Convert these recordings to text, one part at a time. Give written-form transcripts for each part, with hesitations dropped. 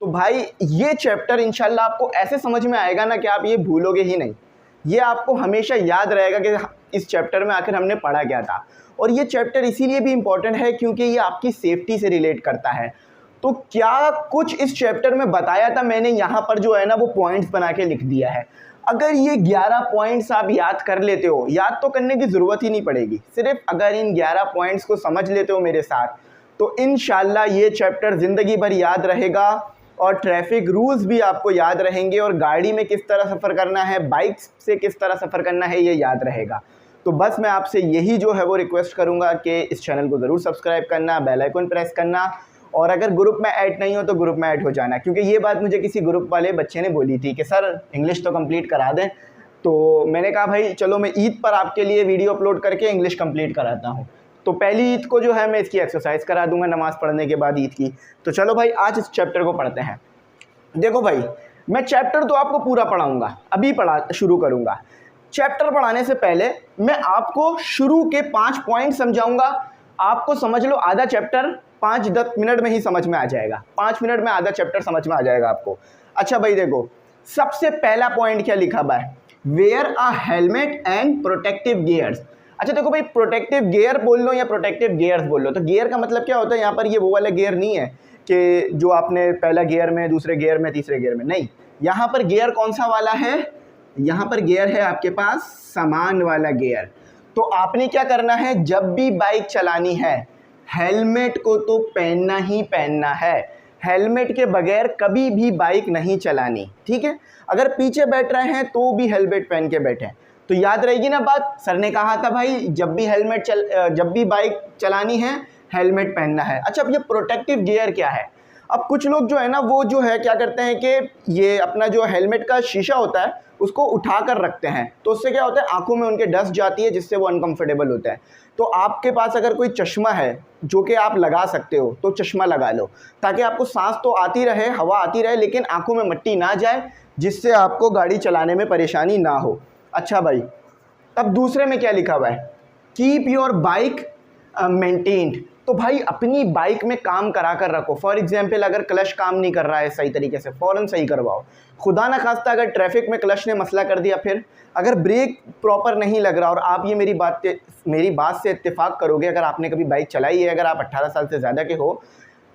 तो भाई ये चैप्टर इंशाल्लाह आपको ऐसे समझ में आएगा ना कि आप ये भूलोगे ही नहीं। ये आपको हमेशा याद रहेगा कि इस चैप्टर में आखिर हमने पढ़ा क्या था। और ये चैप्टर इसीलिए भी इम्पॉर्टेंट है क्योंकि ये आपकी सेफ्टी से रिलेट करता है। तो क्या कुछ इस चैप्टर में बताया था मैंने यहाँ पर जो है ना वो पॉइंट्स बना के लिख दिया है। अगर ये 11 पॉइंट्स आप याद कर लेते हो, याद तो करने की ज़रूरत ही नहीं पड़ेगी, सिर्फ अगर इन 11 पॉइंट्स को समझ लेते हो मेरे साथ, तो इंशाल्लाह ये चैप्टर ज़िंदगी भर याद रहेगा। और ट्रैफिक रूल्स भी आपको याद रहेंगे, और गाड़ी में किस तरह सफ़र करना है, बाइक से किस तरह सफ़र करना है, ये याद रहेगा। तो बस मैं आपसे यही जो है वो रिक्वेस्ट करूँगा कि इस चैनल को ज़रूर सब्सक्राइब करना, बेल आइकन प्रेस करना, और अगर ग्रुप में ऐड नहीं हो तो ग्रुप में ऐड हो जाना। क्योंकि ये बात मुझे किसी ग्रुप वाले बच्चे ने बोली थी कि सर इंग्लिश तो कंप्लीट करा दें। तो मैंने कहा भाई चलो मैं ईद पर आपके लिए वीडियो अपलोड करके इंग्लिश कंप्लीट कराता हूँ। तो पहली ईद को जो है मैं इसकी एक्सरसाइज करा दूंगा नमाज़ पढ़ने के बाद ईद की। तो चलो भाई आज इस चैप्टर को पढ़ते हैं। देखो भाई मैं चैप्टर तो आपको पूरा पढ़ाऊँगा, अभी शुरू करूँगा। चैप्टर पढ़ाने से पहले मैं आपको शुरू के 5 पॉइंट समझाऊँगा। आपको समझ लो आधा चैप्टर 5-10 मिनट में ही समझ में आ जाएगा। 5 मिनट में आधा चैप्टर समझ में आ जाएगा आपको। अच्छा भाई देखो, सबसे पहला पॉइंट क्या लिखा हुआ है, wear a helmet and protective gears. अच्छा देखो भाई, प्रोटेक्टिव गियर बोल लो या प्रोटेक्टिव गियर्स बोल लो, तो गियर का मतलब क्या होता है, यहाँ पर ये वो वाला गियर नहीं है कि जो आपने पहला गियर में, दूसरे गियर में, तीसरे गियर में, नहीं। यहाँ पर गियर कौन सा वाला है, यहाँ पर गियर है आपके पास समान वाला गियर। तो आपने क्या करना है, जब भी बाइक चलानी है हेलमेट को तो पहनना ही पहनना है। हेलमेट के बगैर कभी भी बाइक नहीं चलानी, ठीक है। अगर पीछे बैठ रहे हैं तो भी हेलमेट पहन के बैठें। तो याद रहेगी ना बात, सर ने कहा था भाई जब भी बाइक चलानी है हेलमेट पहनना है। अच्छा अब ये प्रोटेक्टिव गियर क्या है। अब कुछ लोग जो है ना वो जो है क्या करते हैं कि ये अपना जो हेलमेट का शीशा होता है उसको उठा कर रखते हैं, तो उससे क्या होता है आंखों में उनके डस्ट जाती है जिससे वो अनकंफर्टेबल होता है। तो आपके पास अगर कोई चश्मा है जो कि आप लगा सकते हो तो चश्मा लगा लो, ताकि आपको सांस तो आती रहे, हवा आती रहे, लेकिन आंखों में मट्टी ना जाए, जिससे आपको गाड़ी चलाने में परेशानी ना हो। अच्छा भाई अब दूसरे में क्या लिखा हुआ है, कीप योर बाइक मेंटेन्ड। तो भाई अपनी बाइक में काम करा कर रखो। फॉर एग्जाम्पल अगर क्लच काम नहीं कर रहा है सही तरीके से, फ़ौरन सही करवाओ। खुदा ना खास्ता अगर ट्रैफिक में क्लच ने मसला कर दिया, फिर अगर ब्रेक प्रॉपर नहीं लग रहा, और आप ये मेरी बात से इत्तेफाक करोगे, अगर आपने कभी बाइक चलाई है, अगर आप 18 साल से ज़्यादा के हो,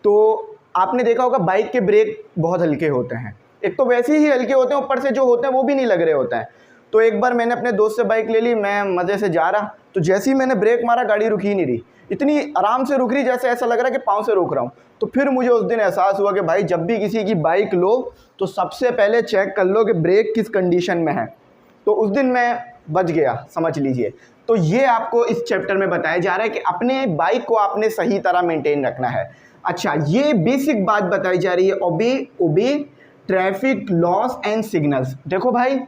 तो आपने देखा होगा बाइक के ब्रेक बहुत हल्के होते हैं। एक तो वैसे ही हल्के होते हैं, ऊपर से जो होते हैं वो भी नहीं लग रहे होते हैं। तो एक बार मैंने अपने दोस्त से बाइक ले ली, मैं मज़े से जा रहा, तो जैसे ही मैंने ब्रेक मारा गाड़ी रुकी ही नहीं रही, इतनी आराम से रुक रही जैसे ऐसा लग रहा है कि पाँव से रोक रहा हूँ। तो फिर मुझे उस दिन एहसास हुआ कि भाई जब भी किसी की बाइक लो तो सबसे पहले चेक कर लो कि ब्रेक किस कंडीशन में है। तो उस दिन मैं बच गया, समझ लीजिए। तो ये आपको इस चैप्टर में बताया जा रहा है कि अपने बाइक को आपने सही तरह मेंटेन रखना है। अच्छा ये बेसिक बात बताई जा रही है, ओबे ट्रैफिक लॉस एंड सिग्नल्स। देखो भाई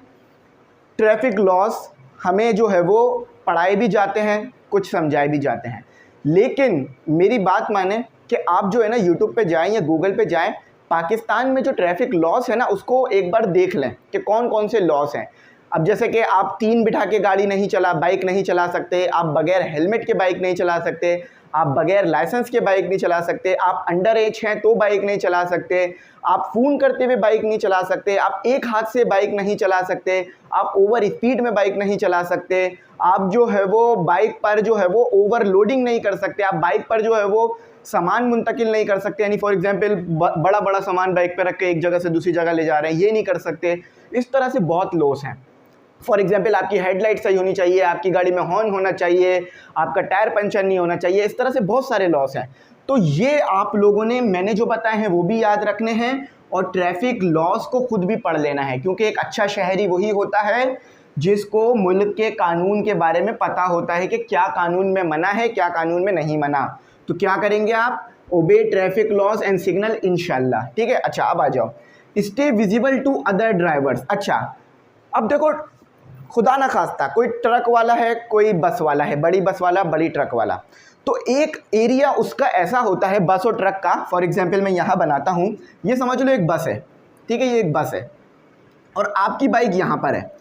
ट्रैफिक लॉस हमें जो है वो पढ़ाए भी जाते हैं, कुछ समझाए भी जाते हैं, लेकिन मेरी बात माने कि आप जो है ना यूट्यूब पे जाएं या गूगल पे जाएं, पाकिस्तान में जो ट्रैफिक लॉस है ना उसको एक बार देख लें कि कौन कौन से लॉस हैं। अब जैसे कि आप 3 बिठा के बाइक नहीं चला सकते, आप बगैर हेलमेट के बाइक नहीं चला सकते, आप बगैर लाइसेंस के बाइक नहीं चला सकते, आप अंडर एज हैं तो बाइक नहीं चला सकते, आप फ़ोन करते हुए बाइक नहीं चला सकते, आप एक हाथ से बाइक नहीं चला सकते, आप ओवर स्पीड में बाइक नहीं चला सकते, आप जो है वो बाइक पर जो है वो ओवरलोडिंग नहीं कर सकते, आप बाइक पर जो है वो सामान मुंतकिल नहीं कर सकते, यानी फॉर एग्जांपल बड़ा बड़ा सामान बाइक पर रख के एक जगह से दूसरी जगह ले जा रहे हैं, ये नहीं कर सकते। इस तरह से बहुत लॉस हैं। फॉर एग्जाम्पल आपकी हेडलाइट सही होनी चाहिए, आपकी गाड़ी में हॉर्न होना चाहिए, आपका टायर पंचर नहीं होना चाहिए, इस तरह से बहुत सारे लॉस हैं। तो ये आप लोगों ने मैंने जो बताए हैं वो भी याद रखने हैं, और ट्रैफिक लॉस को खुद भी पढ़ लेना है, क्योंकि एक अच्छा शहरी वही होता है जिसको मुल्क के कानून के बारे में पता होता है कि क्या कानून में मना है, क्या कानून में नहीं मना। तो क्या करेंगे आप, ओबे ट्रैफिक लॉस एंड सिग्नल इंशाल्लाह, ठीक है। अच्छा अब आ जाओ, stay visible to other drivers. अच्छा अब देखो खुदा ना खास्ता कोई ट्रक वाला है, कोई बस वाला है, बड़ी बस वाला, बड़ी ट्रक वाला, तो एक एरिया उसका ऐसा होता है बस और ट्रक का। फॉर एग्जांपल मैं यहाँ बनाता हूँ, ये समझ लो एक बस है, ठीक है, ये एक बस है और आपकी बाइक यहाँ पर है।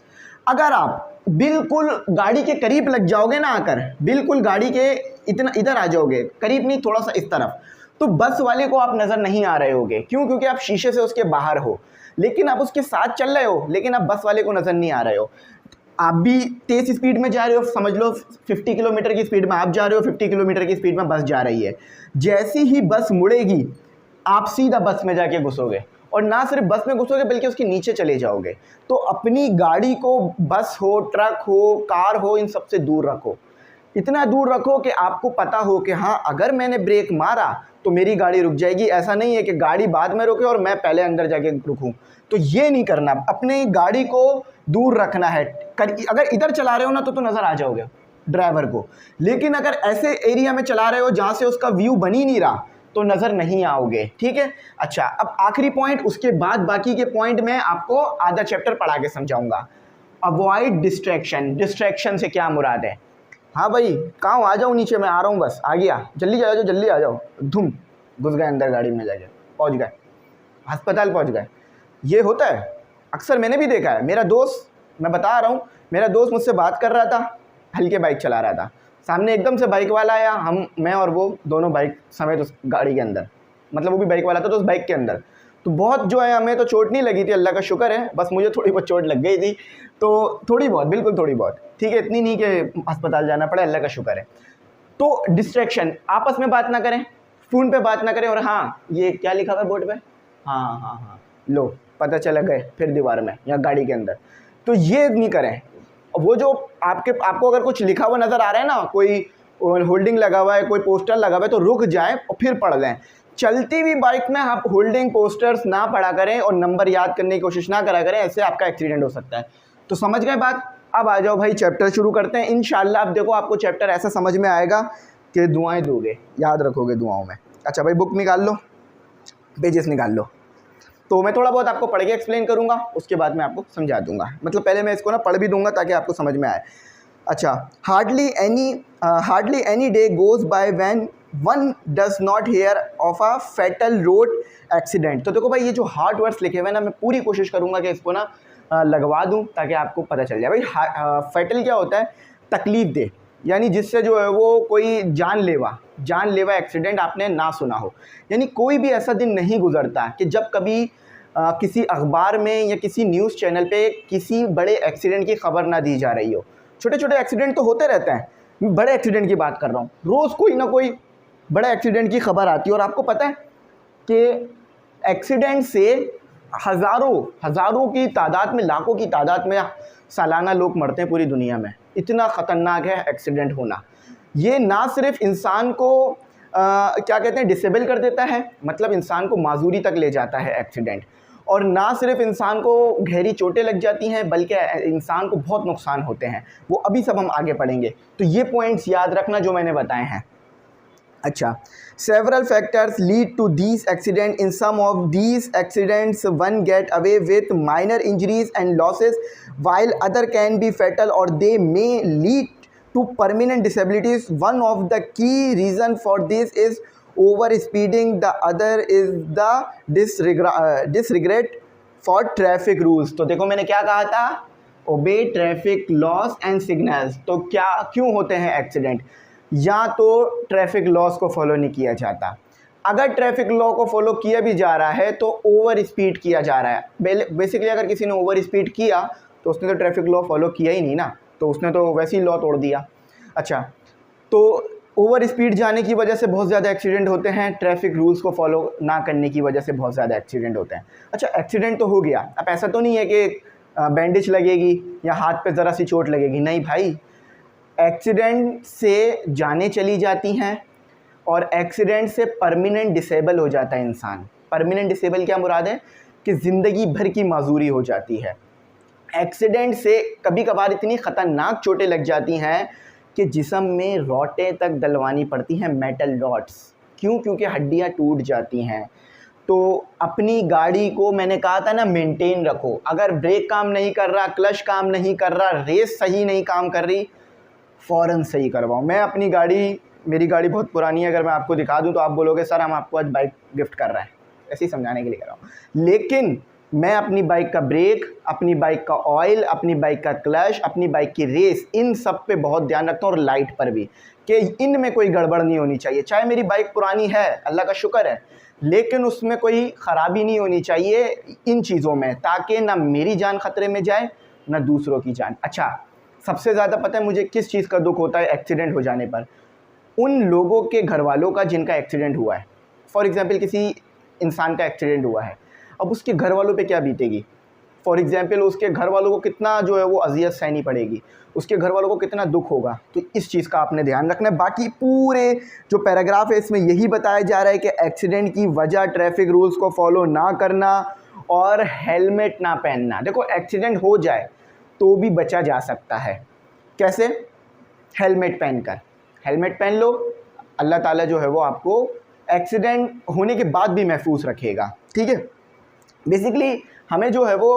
अगर आप बिल्कुल गाड़ी के करीब लग जाओगे ना, आकर बिल्कुल गाड़ी के इतना इधर आ जाओगे, करीब नहीं थोड़ा सा इस तरफ, तो बस वाले को आप नज़र नहीं आ रहे होगे, क्यों? क्योंकि आप शीशे से उसके बाहर हो, लेकिन आप उसके साथ चल रहे हो, लेकिन आप बस वाले को नज़र नहीं आ रहे हो। आप भी तेज़ स्पीड में जा रहे हो, समझ लो 50 किलोमीटर की स्पीड में आप जा रहे हो, 50 किलोमीटर की स्पीड में बस जा रही है। जैसी ही बस मुड़ेगी आप सीधा बस में जाके घुसोगे, और ना सिर्फ बस में घुसोगे बल्कि उसके नीचे चले जाओगे। तो अपनी गाड़ी को बस हो, ट्रक हो, कार हो, इन सबसे दूर रखो। इतना दूर रखो कि आपको पता हो कि हाँ, अगर मैंने ब्रेक मारा तो मेरी गाड़ी रुक जाएगी। ऐसा नहीं है कि गाड़ी बाद में रुके और मैं पहले अंदर जाके रुकूं। तो ये नहीं करना, अपनी गाड़ी को दूर रखना है। अगर इधर चला रहे हो ना तो नज़र आ जाओगे ड्राइवर को, लेकिन अगर ऐसे एरिया में चला रहे हो जहाँ से उसका व्यू बन ही नहीं रहा तो नज़र नहीं आओगे, ठीक है। अच्छा, अब आखिरी पॉइंट, उसके बाद बाकी के पॉइंट में आपको आधा चैप्टर पढ़ा के समझाऊंगा। Avoid distraction. डिस्ट्रैक्शन से क्या मुराद है? हाँ भाई, कहाँ हो? आ जाओ नीचे, मैं आ रहा हूँ, बस आ गया, जल्दी आ जाओ, जल्दी आ जाओ। धुम, घुस गए अंदर गाड़ी में, जाके पहुँच गए, अस्पताल पहुँच गए। ये होता है अक्सर, मैंने भी देखा है। मेरा दोस्त, मैं बता रहा हूँ, मेरा दोस्त मुझसे बात कर रहा था, हल्के बाइक चला रहा था, सामने एकदम से बाइक वाला आया, मैं और वो दोनों बाइक समेत उस गाड़ी के अंदर, मतलब वो भी बाइक वाला था तो उस बाइक के अंदर। तो बहुत जो है, हमें तो चोट नहीं लगी थी, अल्लाह का शुक्र है, बस मुझे थोड़ी बहुत चोट लग गई थी, तो थोड़ी बहुत, बिल्कुल थोड़ी बहुत, ठीक है, इतनी नहीं कि अस्पताल जाना पड़े, अल्लाह का शुक्र है। तो डिस्ट्रैक्शन, आपस में बात ना करें, फ़ोन पे बात ना करें, और हाँ, ये क्या लिखा हुआ है बोर्ड पे, हाँ हाँ हाँ, लो पता चला गए फिर दीवार में या गाड़ी के अंदर, तो ये नहीं करें। वो जो आपको अगर कुछ लिखा हुआ नज़र आ रहा है ना, कोई होल्डिंग लगा हुआ है, कोई पोस्टर लगा हुआ है, तो रुक जाएं और फिर पढ़ लें। चलती हुई बाइक में आप होल्डिंग पोस्टर्स ना पढ़ा करें और नंबर याद करने की कोशिश ना करा करें, ऐसे आपका एक्सीडेंट हो सकता है। तो समझ गए बात? अब आ जाओ भाई, चैप्टर शुरू करते हैं इंशाल्लाह। आप देखो, आपको चैप्टर ऐसा समझ में आएगा कि दुआएं दोगे, याद रखोगे दुआओं में। अच्छा भाई, बुक निकाल लो, पेजेस निकाल लो। तो मैं थोड़ा बहुत आपको पढ़ के एक्सप्लेन करूंगा, उसके बाद मैं आपको समझा दूंगा, मतलब पहले मैं इसको ना पढ़ भी दूंगा ताकि आपको समझ में आए। अच्छा, hardly any day goes by when one does not here of a fatal road accident. तो देखो भाई, ये जो हार्ड वर्ड्स लिखे हुए हैं ना, मैं पूरी कोशिश करूंगा कि इसको ना लगवा दूं ताकि आपको पता चल जाए। भाई फैटल क्या होता है? तकलीफ दे, यानी जिससे जो है वो कोई जानलेवा एक्सीडेंट आपने ना सुना हो। यानी कोई भी ऐसा दिन नहीं गुजरता कि जब कभी किसी अखबार में या किसी न्यूज़ चैनल पे किसी बड़े एक्सीडेंट की खबर ना दी जा रही हो। छोटे छोटे एक्सीडेंट तो होते रहते हैं, मैं बड़े एक्सीडेंट की बात कर रहा हूँ। रोज़ कोई ना कोई बड़े एक्सीडेंट की खबर आती है, और आपको पता है कि एक्सीडेंट से हज़ारों की तादाद में, लाखों की तादाद में सालाना लोग मरते हैं पूरी दुनिया में। इतना ख़तरनाक है एक्सीडेंट होना। ये ना सिर्फ इंसान को क्या कहते हैं, डिसेबल कर देता है, मतलब इंसान को माजूरी तक ले जाता है एक्सीडेंट, और ना सिर्फ इंसान को गहरी चोटें लग जाती हैं बल्कि इंसान को बहुत नुकसान होते हैं। वो अभी सब हम आगे पढ़ेंगे, तो ये पॉइंट्स याद रखना जो मैंने बताए हैं। अच्छा, several factors lead to these accidents. In some of these accidents, one get away with minor injuries and losses, while other can be fatal or they may lead to permanent disabilities. One of the key reason for this is over speeding. The other is the disregard for traffic rules. तो देखो, मैंने क्या कहा था? Obey traffic laws and signals. तो क्यों होते हैं एक्सीडेंट? या तो ट्रैफिक लॉस को फॉलो नहीं किया जाता। अगर ट्रैफिक लॉ को फॉलो किया भी जा रहा है तो ओवर स्पीड किया जा रहा है। बेसिकली अगर किसी ने ओवर स्पीड किया तो उसने तो ट्रैफिक लॉ फॉलो किया ही नहीं ना, तो उसने तो वैसे ही लॉ तोड़ दिया। अच्छा, तो ओवर स्पीड जाने की वजह से बहुत ज़्यादा एक्सीडेंट होते हैं, ट्रैफिक रूल्स को फॉलो ना करने की वजह से बहुत ज़्यादा एक्सीडेंट होते हैं। अच्छा, एक्सीडेंट तो हो गया, अब ऐसा तो नहीं है कि बैंडेज लगेगी या हाथ पे ज़रा सी चोट लगेगी, नहीं भाई। एक्सीडेंट से जानें चली जाती हैं और एक्सीडेंट से परमानेंट डिसेबल हो जाता है इंसान। परमानेंट डिसेबल क्या मुराद है? कि ज़िंदगी भर की माजूरी हो जाती है। एक्सीडेंट से कभी कभार इतनी ख़तरनाक चोटें लग जाती हैं कि जिस्म में रोटें तक डलवानी पड़ती हैं, मेटल रॉड्स। क्यों? क्योंकि हड्डियाँ टूट जाती हैं। तो अपनी गाड़ी को, मैंने कहा था ना, मेंटेन रखो। अगर ब्रेक काम नहीं कर रहा, क्लच काम नहीं कर रहा, रेस सही नहीं काम कर रही, फ़ौरन सही करवाओ। मेरी गाड़ी बहुत पुरानी है, अगर मैं आपको दिखा दूं तो आप बोलोगे सर हम आपको आज बाइक गिफ्ट कर रहे हैं, ऐसे ही समझाने के लिए कर रहा हूँ। लेकिन मैं अपनी बाइक का ब्रेक, अपनी बाइक का ऑयल, अपनी बाइक का क्लच, अपनी बाइक की रेस, इन सब पे बहुत ध्यान रखता हूँ और लाइट पर भी, कि इनमें कोई गड़बड़ नहीं होनी चाहिए। चाहे मेरी बाइक पुरानी है, अल्लाह का शुक्र है, लेकिन उसमें कोई ख़राबी नहीं होनी चाहिए इन चीज़ों में, ताकि ना मेरी जान ख़तरे में जाए ना दूसरों की जान। अच्छा, सबसे ज़्यादा पता है मुझे किस चीज़ का दुख होता है एक्सीडेंट हो जाने पर? उन लोगों के घर वालों का जिनका एक्सीडेंट हुआ है। फॉर एग्ज़ाम्पल किसी इंसान का एक्सीडेंट हुआ है, अब उसके घर वालों पे क्या बीतेगी? फॉर एग्ज़ाम्पल उसके घर वालों को कितना जो है वो अज़ियत सहनी पड़ेगी, उसके घर वालों को कितना दुख होगा। तो इस चीज़ का आपने ध्यान रखना है। बाकी पूरे जो पैराग्राफ है इसमें यही बताया जा रहा है कि एक्सीडेंट की वजह ट्रैफिक रूल्स को फॉलो ना करना और हेलमेट ना पहनना। देखो, एक्सीडेंट हो जाए तो भी बचा जा सकता है। कैसे? हेलमेट पहनकर। हेलमेट पहन लो, अल्लाह ताला जो है वो आपको एक्सीडेंट होने के बाद भी महफूज रखेगा। ठीक है, बेसिकली हमें जो है वो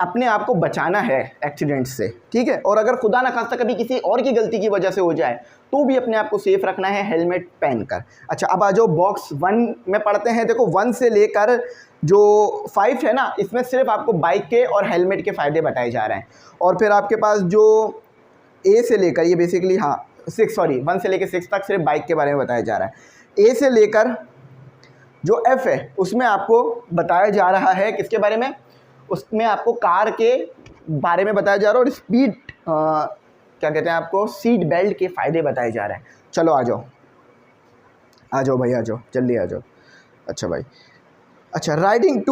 अपने आप को बचाना है एक्सीडेंट से। ठीक है, और अगर खुदा ना खास्ता कभी किसी और की गलती की वजह से हो जाए तो भी अपने आप को सेफ रखना है हेलमेट पहनकर। अच्छा, अब आ जाओ बॉक्स 1 में पढ़ते हैं। देखो 1 से लेकर जो 5 है ना, इसमें सिर्फ आपको बाइक के और हेलमेट के फ़ायदे बताए जा रहे हैं। और फिर आपके पास जो ए से लेकर, ये बेसिकली 1 से लेकर 6 तक सिर्फ बाइक के बारे में बताया जा रहा है। ए से लेकर जो एफ़ है उसमें आपको बताया जा रहा है किसके बारे में? उसमें आपको कार के बारे में बताया जा रहा है और स्पीड क्या कहते हैं आपको, सीट बेल्ट के फ़ायदे बताए जा रहे हैं। चलो आ जाओ भाई, आ जाओ, जल्दी आ जाओ। अच्छा भाई, अच्छा, राइडिंग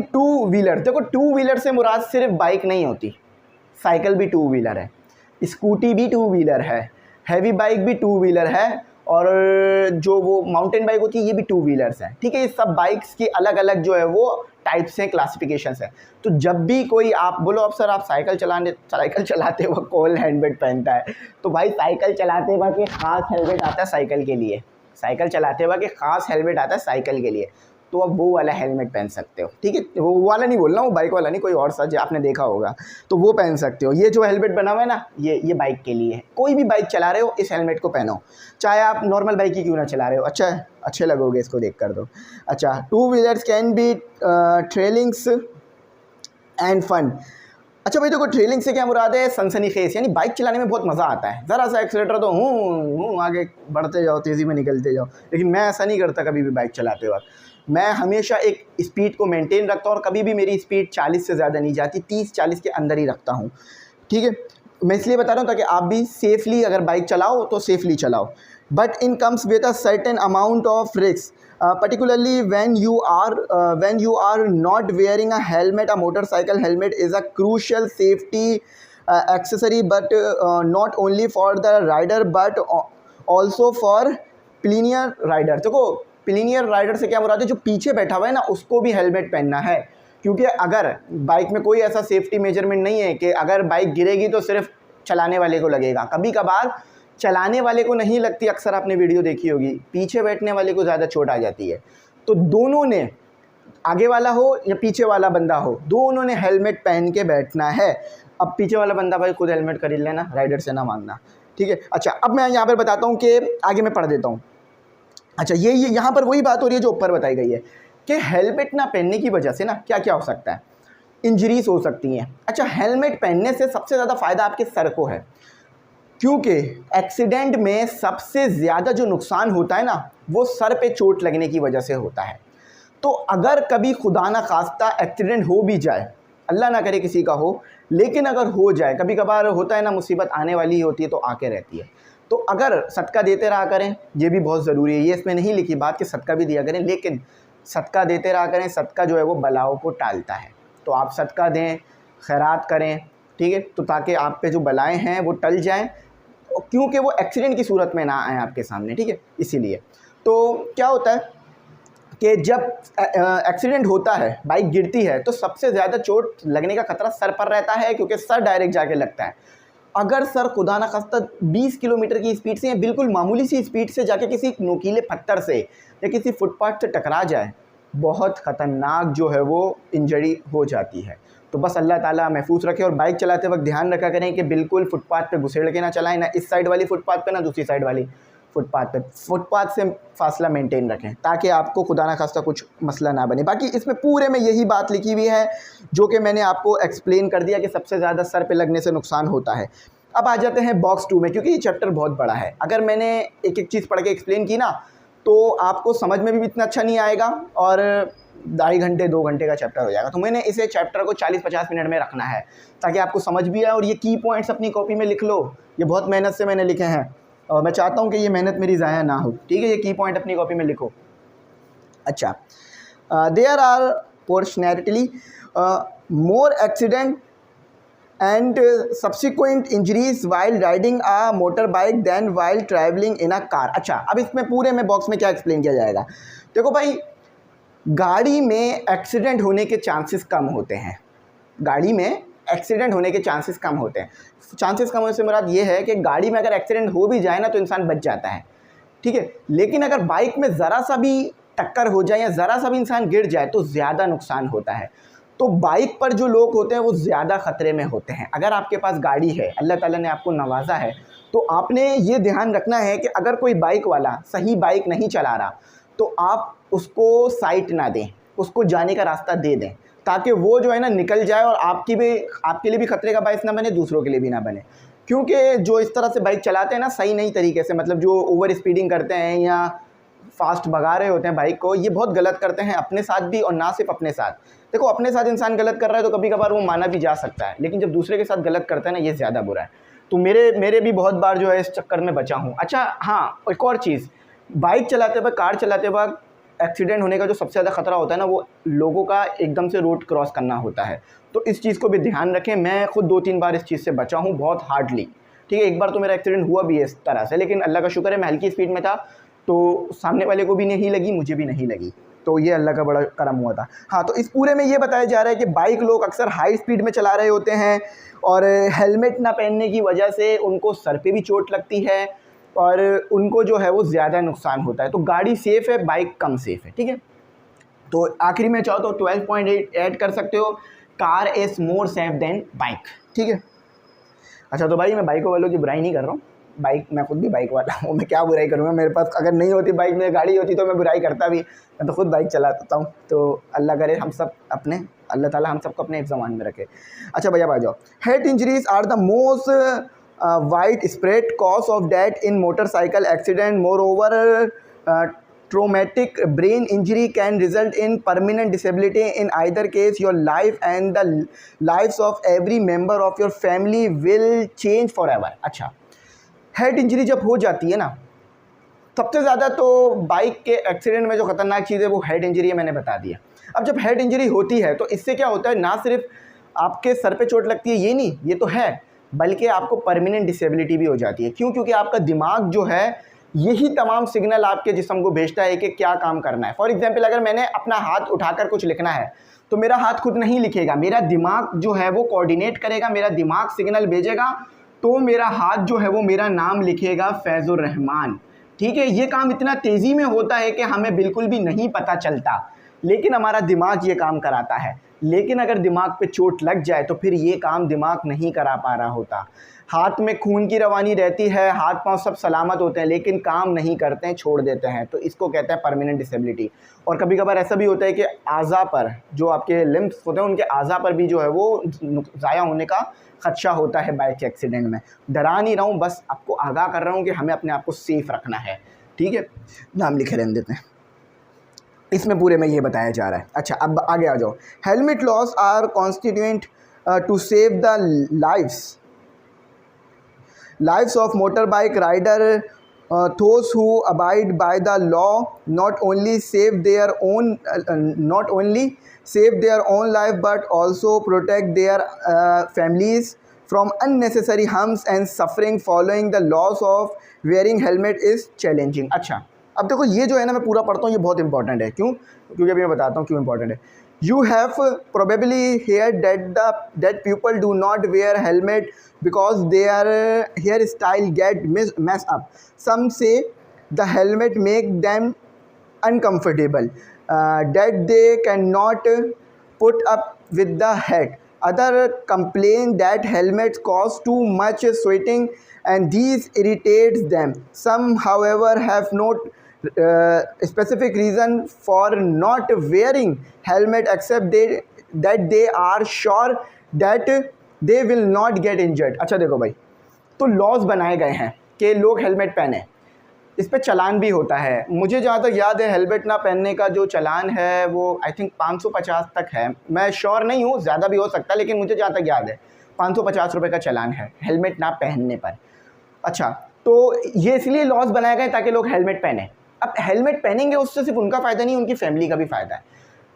टू व्हीलर। देखो, टू व्हीलर से मुराद सिर्फ बाइक नहीं होती, साइकिल भी टू व्हीलर है, स्कूटी भी टू व्हीलर है, हैवी बाइक भी टू व्हीलर है, और जो वो माउंटेन बाइक होती है ये भी टू व्हीलर्स हैं। ठीक है, ये सब बाइक्स की अलग अलग जो है वो टाइप्स हैं, क्लासिफिकेशंस हैं। तो जब भी कोई आप बोलो, अब सर आप साइकिल चलाते वक्त कौन हेलमेट पहनता है? तो भाई साइकिल चलाते वक्त एक ख़ास हेलमेट आता है साइकिल के लिए, साइकिल चलाते वक्त एक ख़ास हेलमेट आता है साइकिल के लिए, तो अब वो वाला हेलमेट पहन सकते हो। ठीक है, वो वाला नहीं बोल रहा हूँ, बाइक वाला नहीं, कोई और सा जो आपने देखा होगा तो वो पहन सकते हो। ये जो हेलमेट बना हुआ है ना, ये बाइक के लिए है। कोई भी बाइक चला रहे हो इस हेलमेट को पहनो, चाहे आप नॉर्मल बाइक ही क्यों ना चला रहे हो। अच्छा, अच्छे लगोगे इसको देख कर दो। अच्छा, two wheelers can be thrilling and fun. अच्छा भाई, देखो ट्रेलिंग से क्या मुराद है? सनसनीखेज, यानी बाइक चलाने में बहुत मज़ा आता है। ज़रा सा एक्सीलेटर तो आगे बढ़ते जाओ, तेज़ी में निकलते जाओ। लेकिन मैं ऐसा नहीं करता कभी भी बाइक चलाते वक्त। मैं हमेशा एक स्पीड को मेंटेन रखता हूँ और कभी भी मेरी स्पीड 40 से ज़्यादा नहीं जाती, 30-40 के अंदर ही रखता हूँ। ठीक है, मैं इसलिए बता रहा हूँ ताकि आप भी सेफली अगर बाइक चलाओ तो सेफली चलाओ। But in comes with a certain amount of risk, particularly when you are not wearing a helmet. A motorcycle helmet is a crucial safety accessory, but not only for the rider but also for pioneer rider. देखो, पिलीनियर rider से क्या मुराद है? जो पीछे बैठा हुआ है ना, उसको भी हेलमेट पहनना है, क्योंकि अगर बाइक में कोई ऐसा सेफ्टी मेजरमेंट नहीं है कि अगर बाइक गिरेगी तो सिर्फ चलाने वाले को लगेगा। कभी कभार चलाने वाले को नहीं लगती, अक्सर आपने वीडियो देखी होगी, पीछे बैठने वाले को ज़्यादा चोट आ जाती है। तो दोनों ने, आगे वाला हो या पीछे वाला बंदा हो, दोनों ने हेलमेट पहन के बैठना है। अब पीछे वाला बंदा भाई खुद हेलमेट खरीद लेना, राइडर से ना मांगना। ठीक है, अच्छा, अब मैं यहाँ पर बताता हूँ कि आगे मैं पढ़ देता हूँ। अच्छा, ये यहाँ पर वही बात हो रही है जो ऊपर बताई गई है कि हेलमेट ना पहनने की वजह से ना क्या क्या हो सकता है, इंजरीज हो सकती हैं। अच्छा, हेलमेट पहनने से सबसे ज़्यादा फ़ायदा आपके सर को है, क्योंकि एक्सीडेंट में सबसे ज़्यादा जो नुकसान होता है ना, वो सर पे चोट लगने की वजह से होता है। तो अगर कभी खुदा ना खास्ता एक्सीडेंट हो भी जाए, अल्लाह ना करे किसी का हो, लेकिन अगर हो जाए, कभी कभार होता है ना, मुसीबत आने वाली होती है तो आके रहती है, तो अगर सदका देते रहा करें, ये भी बहुत ज़रूरी है। ये इसमें नहीं लिखी बात कि सदका भी दिया करें, लेकिन सदका देते रहा करें। सदका जो है वो बलाओं को टालता है, तो आप सदका दें, खैरात करें। ठीक है, तो ताकि आप पे जो बलाएँ हैं वो टल जाएँ, क्योंकि वो एक्सीडेंट की सूरत में ना आए आपके सामने। ठीक है, इसीलिए तो क्या होता है कि जब एक्सीडेंट होता है, बाइक गिरती है, तो सबसे ज़्यादा चोट लगने का खतरा सर पर रहता है, क्योंकि सर डायरेक्ट जाके लगता है। अगर सर खुदा ना खास्ता 20 किलोमीटर की स्पीड से या बिल्कुल मामूली सी स्पीड से जाके किसी नुकीले पत्थर से या किसी फुटपाथ से टकरा जाए, बहुत ख़तरनाक जो है वो इंजरी हो जाती है। तो बस अल्लाह ताला महफूज रखे। और बाइक चलाते वक्त ध्यान रखा करें कि बिल्कुल फुटपाथ पे घुसेड़ के ना चलाएं, ना इस साइड वाली फुटपाथ पे ना दूसरी साइड वाली फुटपाथ से फासला मेंटेन रखें ताकि आपको खुदा ना खास्ता कुछ मसला ना बने। बाकी इसमें पूरे में यही बात लिखी हुई है जो कि मैंने आपको एक्सप्लेन कर दिया कि सबसे ज़्यादा सर पे लगने से नुकसान होता है। अब आ जाते हैं बॉक्स 2 में, क्योंकि ये चैप्टर बहुत बड़ा है। अगर मैंने एक एक चीज़ पढ़ के एक्सप्लेन की ना तो आपको समझ में भी इतना अच्छा नहीं आएगा और 2.5 घंटे 2 घंटे का चैप्टर हो जाएगा। तो मैंने इसे चैप्टर को 40-50 मिनट में रखना है ताकि आपको समझ भी आए। और ये की पॉइंट्स अपनी कॉपी में लिख लो, ये बहुत मेहनत से मैंने लिखे हैं और मैं चाहता हूँ कि ये मेहनत मेरी ज़ाया ना हो, ठीक है। ये की पॉइंट अपनी कॉपी में लिखो। अच्छा, there are proportionally more accident and subsequent injuries while riding a motorbike than while traveling in a car। अच्छा, अब इसमें पूरे में बॉक्स में क्या एक्सप्लेन किया जाएगा। देखो भाई, गाड़ी में एक्सीडेंट होने के चांसेस कम होते हैं, गाड़ी में एक्सीडेंट होने के चांसेस कम होते हैं। चांसेस कम होने से मुराद ये है कि गाड़ी में अगर एक्सीडेंट हो भी जाए ना तो इंसान बच जाता है, ठीक है। लेकिन अगर बाइक में ज़रा सा भी टक्कर हो जाए या ज़रा सा भी इंसान गिर जाए तो ज़्यादा नुकसान होता है। तो बाइक पर जो लोग होते हैं वो ज़्यादा ख़तरे में होते हैं। अगर आपके पास गाड़ी है, अल्लाह ताला ने आपको नवाजा है, तो आपने ये ध्यान रखना है कि अगर कोई बाइक वाला सही बाइक नहीं चला रहा तो आप उसको साइट ना दें, उसको जाने का रास्ता दे दें ताकि वो जो है ना निकल जाए और आपके लिए भी ख़तरे का बायस ना बने, दूसरों के लिए भी ना बने। क्योंकि जो इस तरह से बाइक चलाते हैं ना सही नहीं तरीके से, मतलब जो ओवर स्पीडिंग करते हैं या फास्ट भगा रहे होते हैं बाइक को, ये बहुत गलत करते हैं अपने साथ भी और ना सिर्फ अपने साथ। देखो, अपने साथ इंसान गलत कर रहा है तो कभी कभार वो माना भी जा सकता है, लेकिन जब दूसरे के साथ गलत करता है ना, ये ज़्यादा बुरा है। तो मेरे भी बहुत बार जो है इस चक्कर में बचा हूँ। अच्छा हाँ, एक और चीज़, बाइक चलाते वक्त, कार चलाते वक्त एक्सीडेंट होने का जो सबसे ज़्यादा ख़तरा होता है ना, वो लोगों का एकदम से रोड क्रॉस करना होता है। तो इस चीज़ को भी ध्यान रखें। मैं खुद 2-3 बार इस चीज़ से बचा हूँ, बहुत हार्डली, ठीक है। एक बार तो मेरा एक्सीडेंट हुआ भी है इस तरह से, लेकिन अल्लाह का शुक्र है मैं हल्की स्पीड में था तो सामने वाले को भी नहीं लगी, मुझे भी नहीं लगी, तो ये अल्लाह का बड़ा करम हुआ था। हाँ, तो इस पूरे में ये बताया जा रहा है कि बाइक लोग अक्सर हाई स्पीड में चला रहे होते हैं और हेलमेट ना पहनने की वजह से उनको सर पे भी चोट लगती है और उनको जो है वो ज़्यादा नुकसान होता है। तो गाड़ी सेफ़ है, बाइक कम सेफ़ है, ठीक है। तो आखिरी में चाहो तो 12 पॉइंट ऐड कर सकते हो, car is more safe than bike, ठीक है। अच्छा, तो भाई मैं बाइकों वालों की बुराई नहीं कर रहा हूँ, बाइक, मैं खुद भी बाइक वाला हूँ, मैं क्या बुराई करूँगा। मेरे पास अगर नहीं होती बाइक, में गाड़ी होती तो मैं बुराई करता भी, मैं तो खुद बाइक चलाता हूँ। तो अल्लाह करे हम सब अपने, अल्लाह ताला हम सबको अपने एक ज़मान में रखे। अच्छा भैया आ जाओ। Head injuries are the most wide spread cause of death in motorcycle accident. Moreover traumatic brain injury can result in permanent disability. In either case, your life and the lives of every member of your family will change forever। अच्छा, head injury जब हो जाती है ना, सबसे ज़्यादा तो bike के एक्सीडेंट में जो ख़तरनाक चीज़ है वो हेड इंजरी है, मैंने बता दिया। अब जब हेड इंजरी होती है तो इससे क्या होता है, ना सिर्फ आपके सर पे चोट लगती है, ये नहीं, ये तो है, बल्कि आपको परमानेंट डिसेबिलिटी भी हो जाती है। क्यों? क्योंकि आपका दिमाग जो है यही तमाम सिग्नल आपके जिस्म को भेजता है कि क्या काम करना है। फॉर एग्जांपल, अगर मैंने अपना हाथ उठाकर कुछ लिखना है तो मेरा हाथ खुद नहीं लिखेगा, मेरा दिमाग जो है वो कोऑर्डिनेट करेगा, मेरा दिमाग सिग्नल भेजेगा, तो मेरा हाथ जो है वो मेरा नाम लिखेगा, फैज़ुर रहमान, ठीक है। ये काम इतना तेज़ी में होता है कि हमें बिल्कुल भी नहीं पता चलता, लेकिन हमारा दिमाग ये काम कराता है। लेकिन अगर दिमाग पे चोट लग जाए तो फिर ये काम दिमाग नहीं करा पा रहा होता। हाथ में खून की रवानी रहती है, हाथ पांव सब सलामत होते हैं, लेकिन काम नहीं करते हैं, छोड़ देते हैं, तो इसको कहते हैं परमानेंट डिसेबिलिटी। और कभी कभार ऐसा भी होता है कि आज़ा पर, जो आपके लिम्स होते हैं, उनके आज़ा पर भी जो है वो ज़ाया होने का खदशा होता है बाइक एक्सीडेंट में। डरा नहीं रहा हूँ, बस आपको आगाह कर रहा हूँ कि हमें अपने आप को सेफ़ रखना है, ठीक है। नाम लिखे रहने देते हैं, इसमें पूरे में ये बताया जा रहा है। अच्छा, अब आगे आ जाओ। Helmet laws are constituent to save the lives of motorbike rider. Those who abide by the law not only save their own life but also protect their families from unnecessary harms and suffering. Following the laws of wearing helmet is challenging। अच्छा, अब देखो ये जो है ना, मैं पूरा पढ़ता हूँ, ये बहुत इंपॉर्टेंट है। क्यों? क्योंकि अभी मैं बताता हूँ क्यों इंपॉर्टेंट है। You have probably heard that people do not wear helmet because their hairstyle get messed up. Some say the helmet make them uncomfortable, that they cannot put up with the heat. Other complain that helmets cause too much sweating and these irritates them. Some however have not specific reason for not wearing helmet except that they are sure that they will not get injured. अच्छा देखो भाई, तो laws बनाए गए हैं कि लोग helmet पहने, इस पे चालान भी होता है। मुझे जहाँ तक याद है हेलमेट ना पहनने का जो चालान है वो आई थिंक 550 तक है, मैं श्योर नहीं हूँ, ज़्यादा भी हो सकता है, लेकिन मुझे जहाँ तक याद है 550 रुपये का चालान है हेलमेट ना पहनने पर। अच्छा, तो ये इसलिए लॉज बनाए गए ताकि लोग हेलमेट पहने। अब हेलमेट पहनेंगे उससे सिर्फ उनका फ़ायदा नहीं, उनकी फैमिली का भी फ़ायदा है।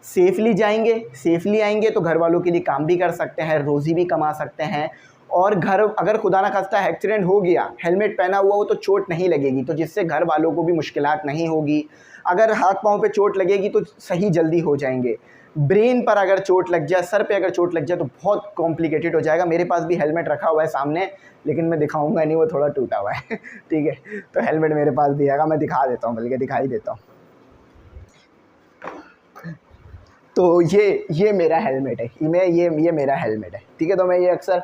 सेफली जाएंगे, सेफली आएंगे तो घर वालों के लिए काम भी कर सकते हैं, रोज़ी भी कमा सकते हैं, और घर अगर खुदा ना खास्ता एक्सीडेंट हो गया, हेलमेट पहना हुआ हो तो चोट नहीं लगेगी, तो जिससे घर वालों को भी मुश्किलात नहीं होगी। अगर हाथ पाँव पे चोट लगेगी तो सही जल्दी हो जाएंगे। ब्रेन पर अगर चोट लग जाए, सर पे अगर चोट लग जाए तो बहुत कॉम्प्लिकेटेड हो जाएगा। मेरे पास भी हेलमेट रखा हुआ है सामने, लेकिन मैं दिखाऊंगा नहीं, वो थोड़ा टूटा हुआ है ठीक है, तो हेलमेट मेरे पास भी है, मैं दिखा देता हूँ, बल्कि दिखाई देता हूँ। तो ये मेरा हेलमेट है, ये मेरा हेलमेट है, ठीक है। तो मैं ये अक्सर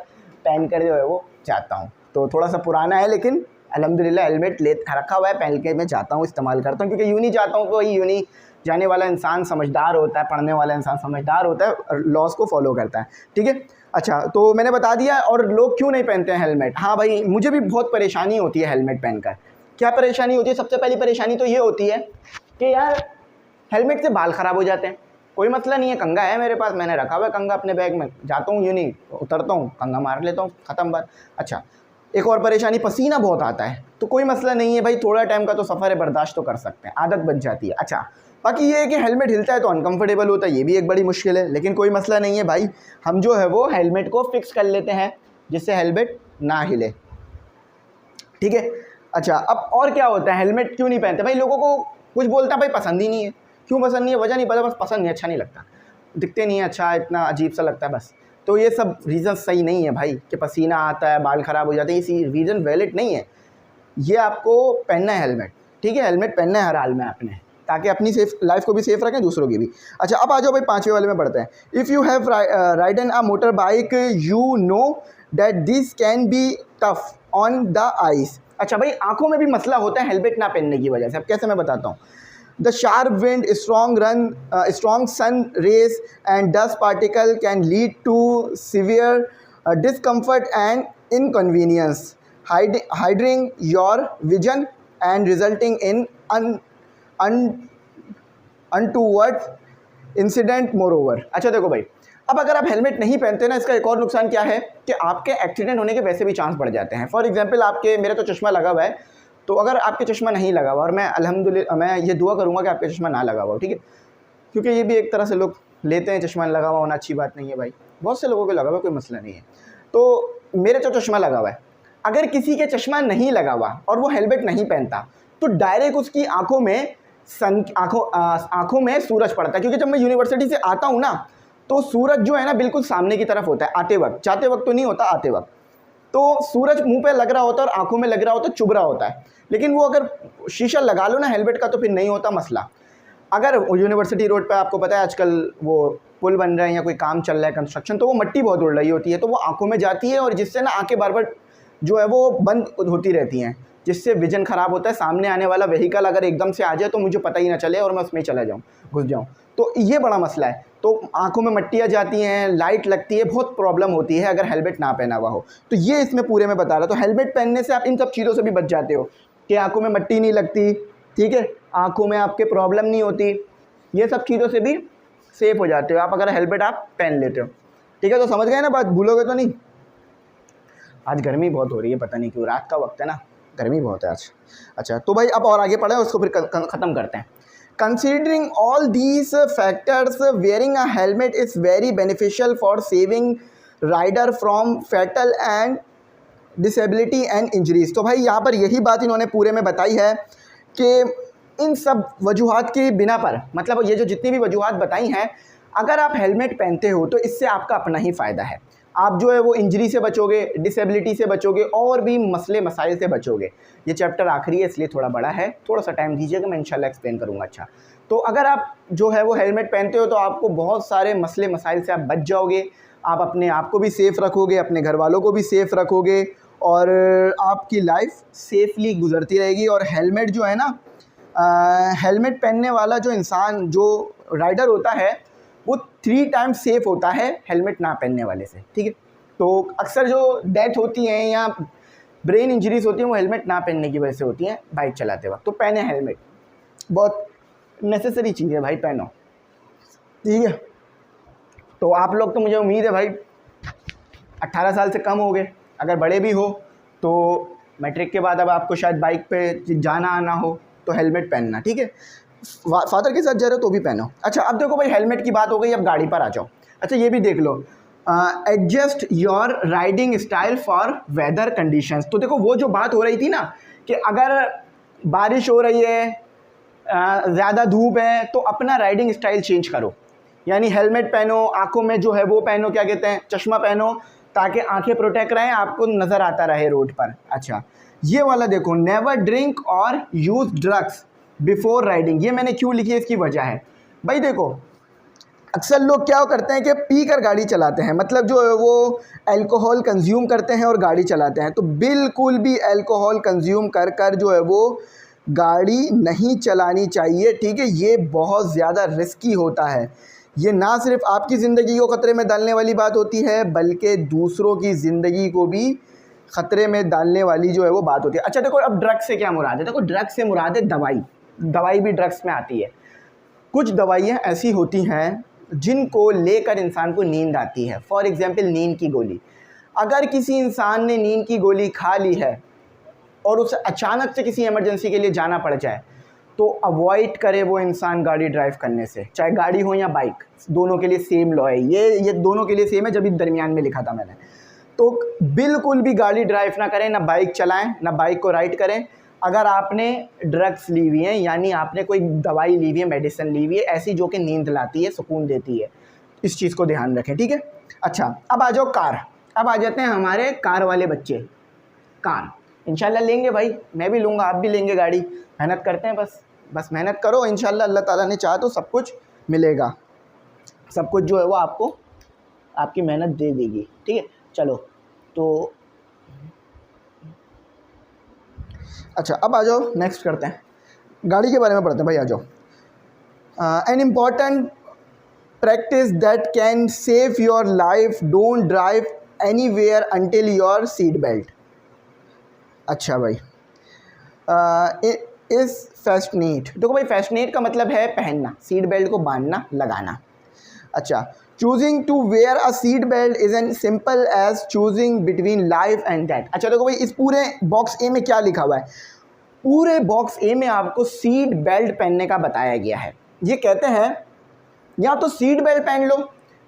पहन कर जो है वो जाता हूँ, तो थोड़ा सा पुराना है लेकिन अल्हम्दुलिल्लाह हेलमेट ले रखा हुआ है, पहन के मैं जाता हूँ, इस्तेमाल करता हूँ, क्योंकि यूनी जाता हूँ तो वही यूनी जाने वाला इंसान समझदार होता है, पढ़ने वाला इंसान समझदार होता है और लॉस को फॉलो करता है, ठीक है। अच्छा, तो मैंने बता दिया। और लोग क्यों नहीं पहनते हैं हेलमेट? हाँ भाई, मुझे भी बहुत परेशानी होती है हेलमेट पहनकर। क्या परेशानी होती है? सबसे पहली परेशानी तो ये होती है कि यार हेलमेट से बाल ख़राब हो जाते हैं। कोई मसला नहीं है, कंघा है मेरे पास, मैंने रखा हुआ है कंघा अपने बैग में, जाता हूँ यूनी उतरता हूँ, कंघा मार लेता हूँ, ख़त्म बात। अच्छा, एक और परेशानी, पसीना बहुत आता है, तो कोई मसला नहीं है भाई, थोड़ा टाइम का तो सफ़र है, बर्दाश्त तो कर सकते हैं, आदत बन जाती है। अच्छा, बाकी ये है कि हेलमेट हिलता है तो अनकंफर्टेबल होता है, ये भी एक बड़ी मुश्किल है, लेकिन कोई मसला नहीं है भाई, हम जो है वो हेलमेट को फिक्स कर लेते हैं जिससे हेलमेट ना हिले, ठीक है। अच्छा, अब और क्या होता है, हेलमेट क्यों नहीं पहनते भाई? लोगों को कुछ बोलता है भाई पसंद ही नहीं है। क्यों पसंद नहीं है? वजह नहीं पता, बस पसंद नहीं, अच्छा नहीं लगता, दिखते नहीं है अच्छा, इतना अजीब सा लगता है बस। तो ये सब रीज़न सही नहीं है भाई, कि पसीना आता है, बाल ख़राब हो जाते हैं, ये रीज़न वैलिड नहीं है। ये आपको पहनना है हेलमेट, ठीक है, हेलमेट पहनना है हर हाल में आपने, ताकि अपनी सेफ लाइफ को भी सेफ रखें, दूसरों की भी। अच्छा, अब आ जाओ भाई 5वें वाले में बढ़ते हैं। If you have ridden a motor bike you know that this can be tough on the ice. अच्छा भाई, आंखों में भी मसला होता है हेलमेट ना पहनने की वजह से। अब कैसे, मैं बताता हूँ। The sharp wind, strong sun rays and dust particle can lead to severe discomfort and inconvenience, hindering your vision and resulting in untoward incident moreover। अच्छा देखो भाई, अब अगर आप हेलमेट नहीं पहनते ना, इसका एक और नुकसान क्या है कि आपके एक्सीडेंट होने के वैसे भी चांस बढ़ जाते हैं। फॉर एग्जांपल, आपके, मेरा तो चश्मा लगा हुआ है, तो अगर आपके चश्मा नहीं लगा हुआ, और मैं अल्हम्दुलिल्लाह मैं ये दुआ करूँगा कि आपके चश्मा ना लगा हुआ, ठीक है, क्योंकि ये भी एक तरह से लोग लेते हैं, चश्मा लगा हुआ होना अच्छी बात नहीं है भाई, बहुत से लोगों को लगा हुआ, कोई मसला नहीं है। तो मेरे तो चश्मा लगा हुआ है, अगर किसी के चश्मा नहीं लगा हुआ और वो हेलमेट नहीं पहनता तो डायरेक्ट उसकी आँखों में सूरज पड़ता है। क्योंकि जब मैं यूनिवर्सिटी से आता हूँ ना, तो सूरज जो है ना बिल्कुल सामने की तरफ होता है, आते वक्त, जाते वक्त तो नहीं होता, आते वक्त। तो सूरज मुंह पे लग रहा होता है और आंखों में लग रहा होता है, चुभ रहा होता है। लेकिन वो अगर शीशा लगा लो ना हेलमेट का, तो फिर नहीं होता मसला। अगर यूनिवर्सिटी रोड पे आपको पता है आजकल वो पुल बन रहे हैं या कोई काम चल रहा है कंस्ट्रक्शन, तो वो मिट्टी बहुत उड़ रही होती है, तो वो आंखों में जाती है और जिससे ना आंखें बार बार जो है वो बंद होती रहती हैं, जिससे विजन ख़राब होता है। सामने आने वाला व्हीकल अगर एकदम से आ जाए तो मुझे पता ही ना चले और मैं उसमें चला जाऊँ, घुस जाऊँ, तो ये बड़ा मसला है। तो आंखों में मट्टियाँ जाती हैं, लाइट लगती है, बहुत प्रॉब्लम होती है अगर हेलमेट ना पहना हुआ हो। तो ये इसमें पूरे में बता रहा। तो हेलमेट पहनने से आप इन सब चीज़ों से भी बच जाते हो कि आंखों में मट्टी नहीं लगती, ठीक है, आंखों में आपके प्रॉब्लम नहीं होती, ये सब चीज़ों से भी सेफ हो जाते हो आप अगर हेलमेट आप पहन लेते हो, ठीक है। तो समझ गए ना बात, भूलोगे तो नहीं। आज गर्मी बहुत हो रही है, पता नहीं क्यों, रात का वक्त है ना, गर्मी बहुत है आज। अच्छा, तो भाई अब और आगे पढ़ें, उसको फिर ख़त्म करते हैं। Considering all these factors, wearing a helmet is very beneficial for saving rider from fatal and disability and injuries। तो भाई यहाँ पर यही बात इन्होंने पूरे में बताई है कि इन सब वजूहात की बिना पर, मतलब ये जो जितनी भी वजूहात बताई हैं, अगर आप हेलमेट पहनते हो तो इससे आपका अपना ही फ़ायदा है। आप जो है वो इंजरी से बचोगे, डिसेबिलिटी से बचोगे और भी मसले मसाइल से बचोगे। ये चैप्टर आखिरी है इसलिए थोड़ा बड़ा है, थोड़ा सा टाइम दीजिएगा, मैं इंशाल्लाह एक्सप्लेन करूँगा। अच्छा, तो अगर आप जो है वो हेलमेट पहनते हो तो आपको बहुत सारे मसले मसाइल से आप बच जाओगे, आप अपने आप को भी सेफ़ रखोगे, अपने घर वालों को भी सेफ़ रखोगे और आपकी लाइफ सेफली गुजरती रहेगी। और हेलमेट जो है ना, हेलमेट पहनने वाला जो इंसान, जो राइडर होता है, वो 3 टाइम्स सेफ होता है हेलमेट ना पहनने वाले से, ठीक है। तो अक्सर जो डेथ होती हैं या ब्रेन इंजरीज होती हैं वो हेलमेट ना पहनने की वजह से होती हैं बाइक चलाते वक्त। तो पहने हेलमेट, बहुत नेसेसरी चीज़ है भाई, पहनो, ठीक है। तो आप लोग तो, मुझे उम्मीद है भाई 18 साल से कम हो गए, अगर बड़े भी हो तो मैट्रिक के बाद अब आपको शायद बाइक पे जाना आना हो तो हेलमेट पहनना, ठीक है। फादर के साथ जा रहे हो तो भी पहनो। अच्छा, अब देखो भाई, हेलमेट की बात हो गई, अब गाड़ी पर आ जाओ। अच्छा, ये भी देख लो, adjust your riding style for weather conditions. तो देखो वो जो बात हो रही थी ना कि अगर बारिश हो रही है, ज़्यादा धूप है, तो अपना राइडिंग स्टाइल चेंज करो, यानी हेलमेट पहनो, आंखों में जो है वो पहनो, क्या कहते हैं, चश्मा पहनो, ताकि आंखें प्रोटेक्ट रहें, आपको नज़र आता रहे रोड पर। अच्छा, ये वाला देखो, नेवर ड्रिंक और यूज़ ड्रग्स बिफोर राइडिंग। ये मैंने क्यों लिखी है, इसकी वजह है भाई। देखो अक्सर लोग क्या करते हैं कि पी कर गाड़ी चलाते हैं, मतलब जो है वो अल्कोहल कंज्यूम करते हैं और गाड़ी चलाते हैं। तो बिल्कुल भी अल्कोहल कंज्यूम कर कर जो है वो गाड़ी नहीं चलानी चाहिए, ठीक है। ये बहुत ज़्यादा रिस्की होता है। ये ना सिर्फ आपकी ज़िंदगी को ख़तरे में डालने वाली बात होती है, बल्कि दूसरों की ज़िंदगी को भी ख़तरे में डालने वाली जो है वो बात होती है। अच्छा देखो, अब ड्रग्स से क्या मुराद है? देखो, ड्रग्स से मुराद है दवाई। दवाई भी ड्रग्स में आती है। कुछ दवाइयाँ ऐसी होती हैं जिनको लेकर इंसान को नींद आती है। फॉर एग्ज़ाम्पल, नींद की गोली। अगर किसी इंसान ने नींद की गोली खा ली है और उसे अचानक से किसी इमरजेंसी के लिए जाना पड़ जाए, तो अवॉइड करे वो इंसान गाड़ी ड्राइव करने से, चाहे गाड़ी हो या बाइक, दोनों के लिए सेम लॉ है। ये दोनों के लिए सेम है, जब भी दरमियान में लिखा था मैंने। तो बिल्कुल भी गाड़ी ड्राइव ना करें, ना बाइक चलाएं, ना बाइक को राइड करें अगर आपने ड्रग्स ली हुई हैं, यानी आपने कोई दवाई ली हुई है, मेडिसिन ली हुई है ऐसी जो कि नींद लाती है, सुकून देती है। इस चीज़ को ध्यान रखें, ठीक है। अच्छा, अब आ जाओ कार। अब आ जाते हैं हमारे कार वाले बच्चे। कार इंशाल्लाह लेंगे भाई, मैं भी लूँगा, आप भी लेंगे गाड़ी। मेहनत करते हैं, बस मेहनत करो, इंशाल्लाह अल्लाह ताला ने चाहा तो सब कुछ मिलेगा, सब कुछ जो है वो आपको आपकी मेहनत दे देगी, ठीक है। चलो तो अच्छा, अब आ जाओ, नेक्स्ट करते हैं, गाड़ी के बारे में पढ़ते हैं भाई, आ जाओ। An important practice that can save your life, don't drive anywhere until your seat belt. अच्छा भाई, इस फैस्टनेट, देखो भाई, फैस्टनेट का मतलब है पहनना, सीट बेल्ट को बांधना, लगाना। अच्छा, choosing to wear a seat belt is an simple as choosing between life and death. अच्छा देखो भाई, इस पूरे बॉक्स ए में क्या लिखा हुआ है? पूरे बॉक्स ए में आपको सीट बेल्ट पहनने का बताया गया है। ये कहते हैं या तो सीट बेल्ट पहन लो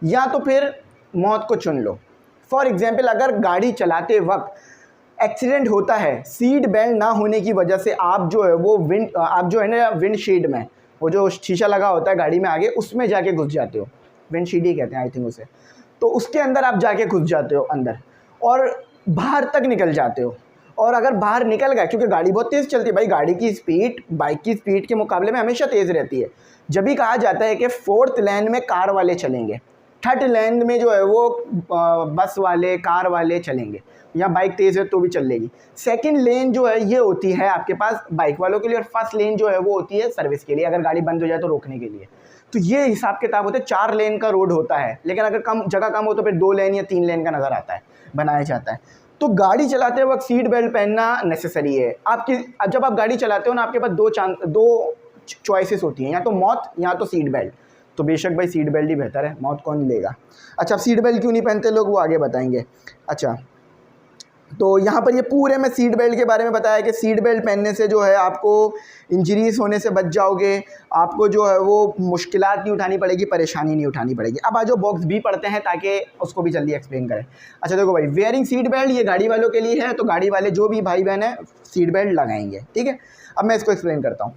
या तो फिर मौत को चुन लो। फॉर एग्जाम्पल, अगर गाड़ी चलाते वक्त एक्सीडेंट होता है, सीट बेल्ट ना होने की वजह से आप जो है वो आप जो है ना विंडशील्ड में, वो जो शीशा लगा होता है गाड़ी में आगे, उसमें जाके घुस जाते हो। विंडशील्ड ही कहते हैं आई थिंक उसे। तो उसके अंदर आप जाके घुस जाते हो अंदर और बाहर तक निकल जाते हो। और अगर बाहर निकल गए, क्योंकि गाड़ी बहुत तेज़ चलती है भाई, गाड़ी की स्पीड बाइक की स्पीड के मुकाबले में हमेशा तेज़ रहती है। जब भी कहा जाता है कि 4th लेन में कार वाले चलेंगे, 3rd लेन में जो है वो बस वाले, कार वाले चलेंगे, या बाइक तेज़ है तो भी चल लेगी। 2nd लेन जो है ये होती है आपके पास बाइक वालों के लिए, और 1st लेन जो है वो होती है सर्विस के लिए, अगर गाड़ी बंद हो जाए तो रोकने के लिए। तो ये हिसाब किताब होता है। 4 लेन का रोड होता है, लेकिन अगर कम जगह कम हो तो फिर 2 लेन या 3 लेन का नज़र आता है, बनाया जाता है। तो गाड़ी चलाते वक्त सीट बेल्ट पहनना नेसेसरी है। आपकी जब आप गाड़ी चलाते हो ना, आपके पास दो चॉइसेस होती हैं, या तो मौत या तो सीट बेल्ट। तो बेशक भाई सीट बेल्ट ही बेहतर है, मौत कौन लेगा। अच्छा, अब सीट बेल्ट क्यों नहीं पहनते लोग, वो आगे बताएंगे। अच्छा, तो यहाँ पर ये पूरे में सीट बेल्ट के बारे में बताया कि सीट बेल्ट पहनने से जो है आपको इंजरीज होने से बच जाओगे, आपको जो है वो मुश्किलात नहीं उठानी पड़ेगी, परेशानी नहीं उठानी पड़ेगी। अब आज बॉक्स भी पढ़ते हैं ताकि उसको भी जल्दी एक्सप्लेन करें। अच्छा देखो भाई, वेयरिंग सीट बेल्ट ये गाड़ी वालों के लिए है, तो गाड़ी वाले जो भी भाई बहन है सीट बेल्ट लगाएंगे, ठीक है। अब मैं इसको एक्सप्लेन करता हूँ।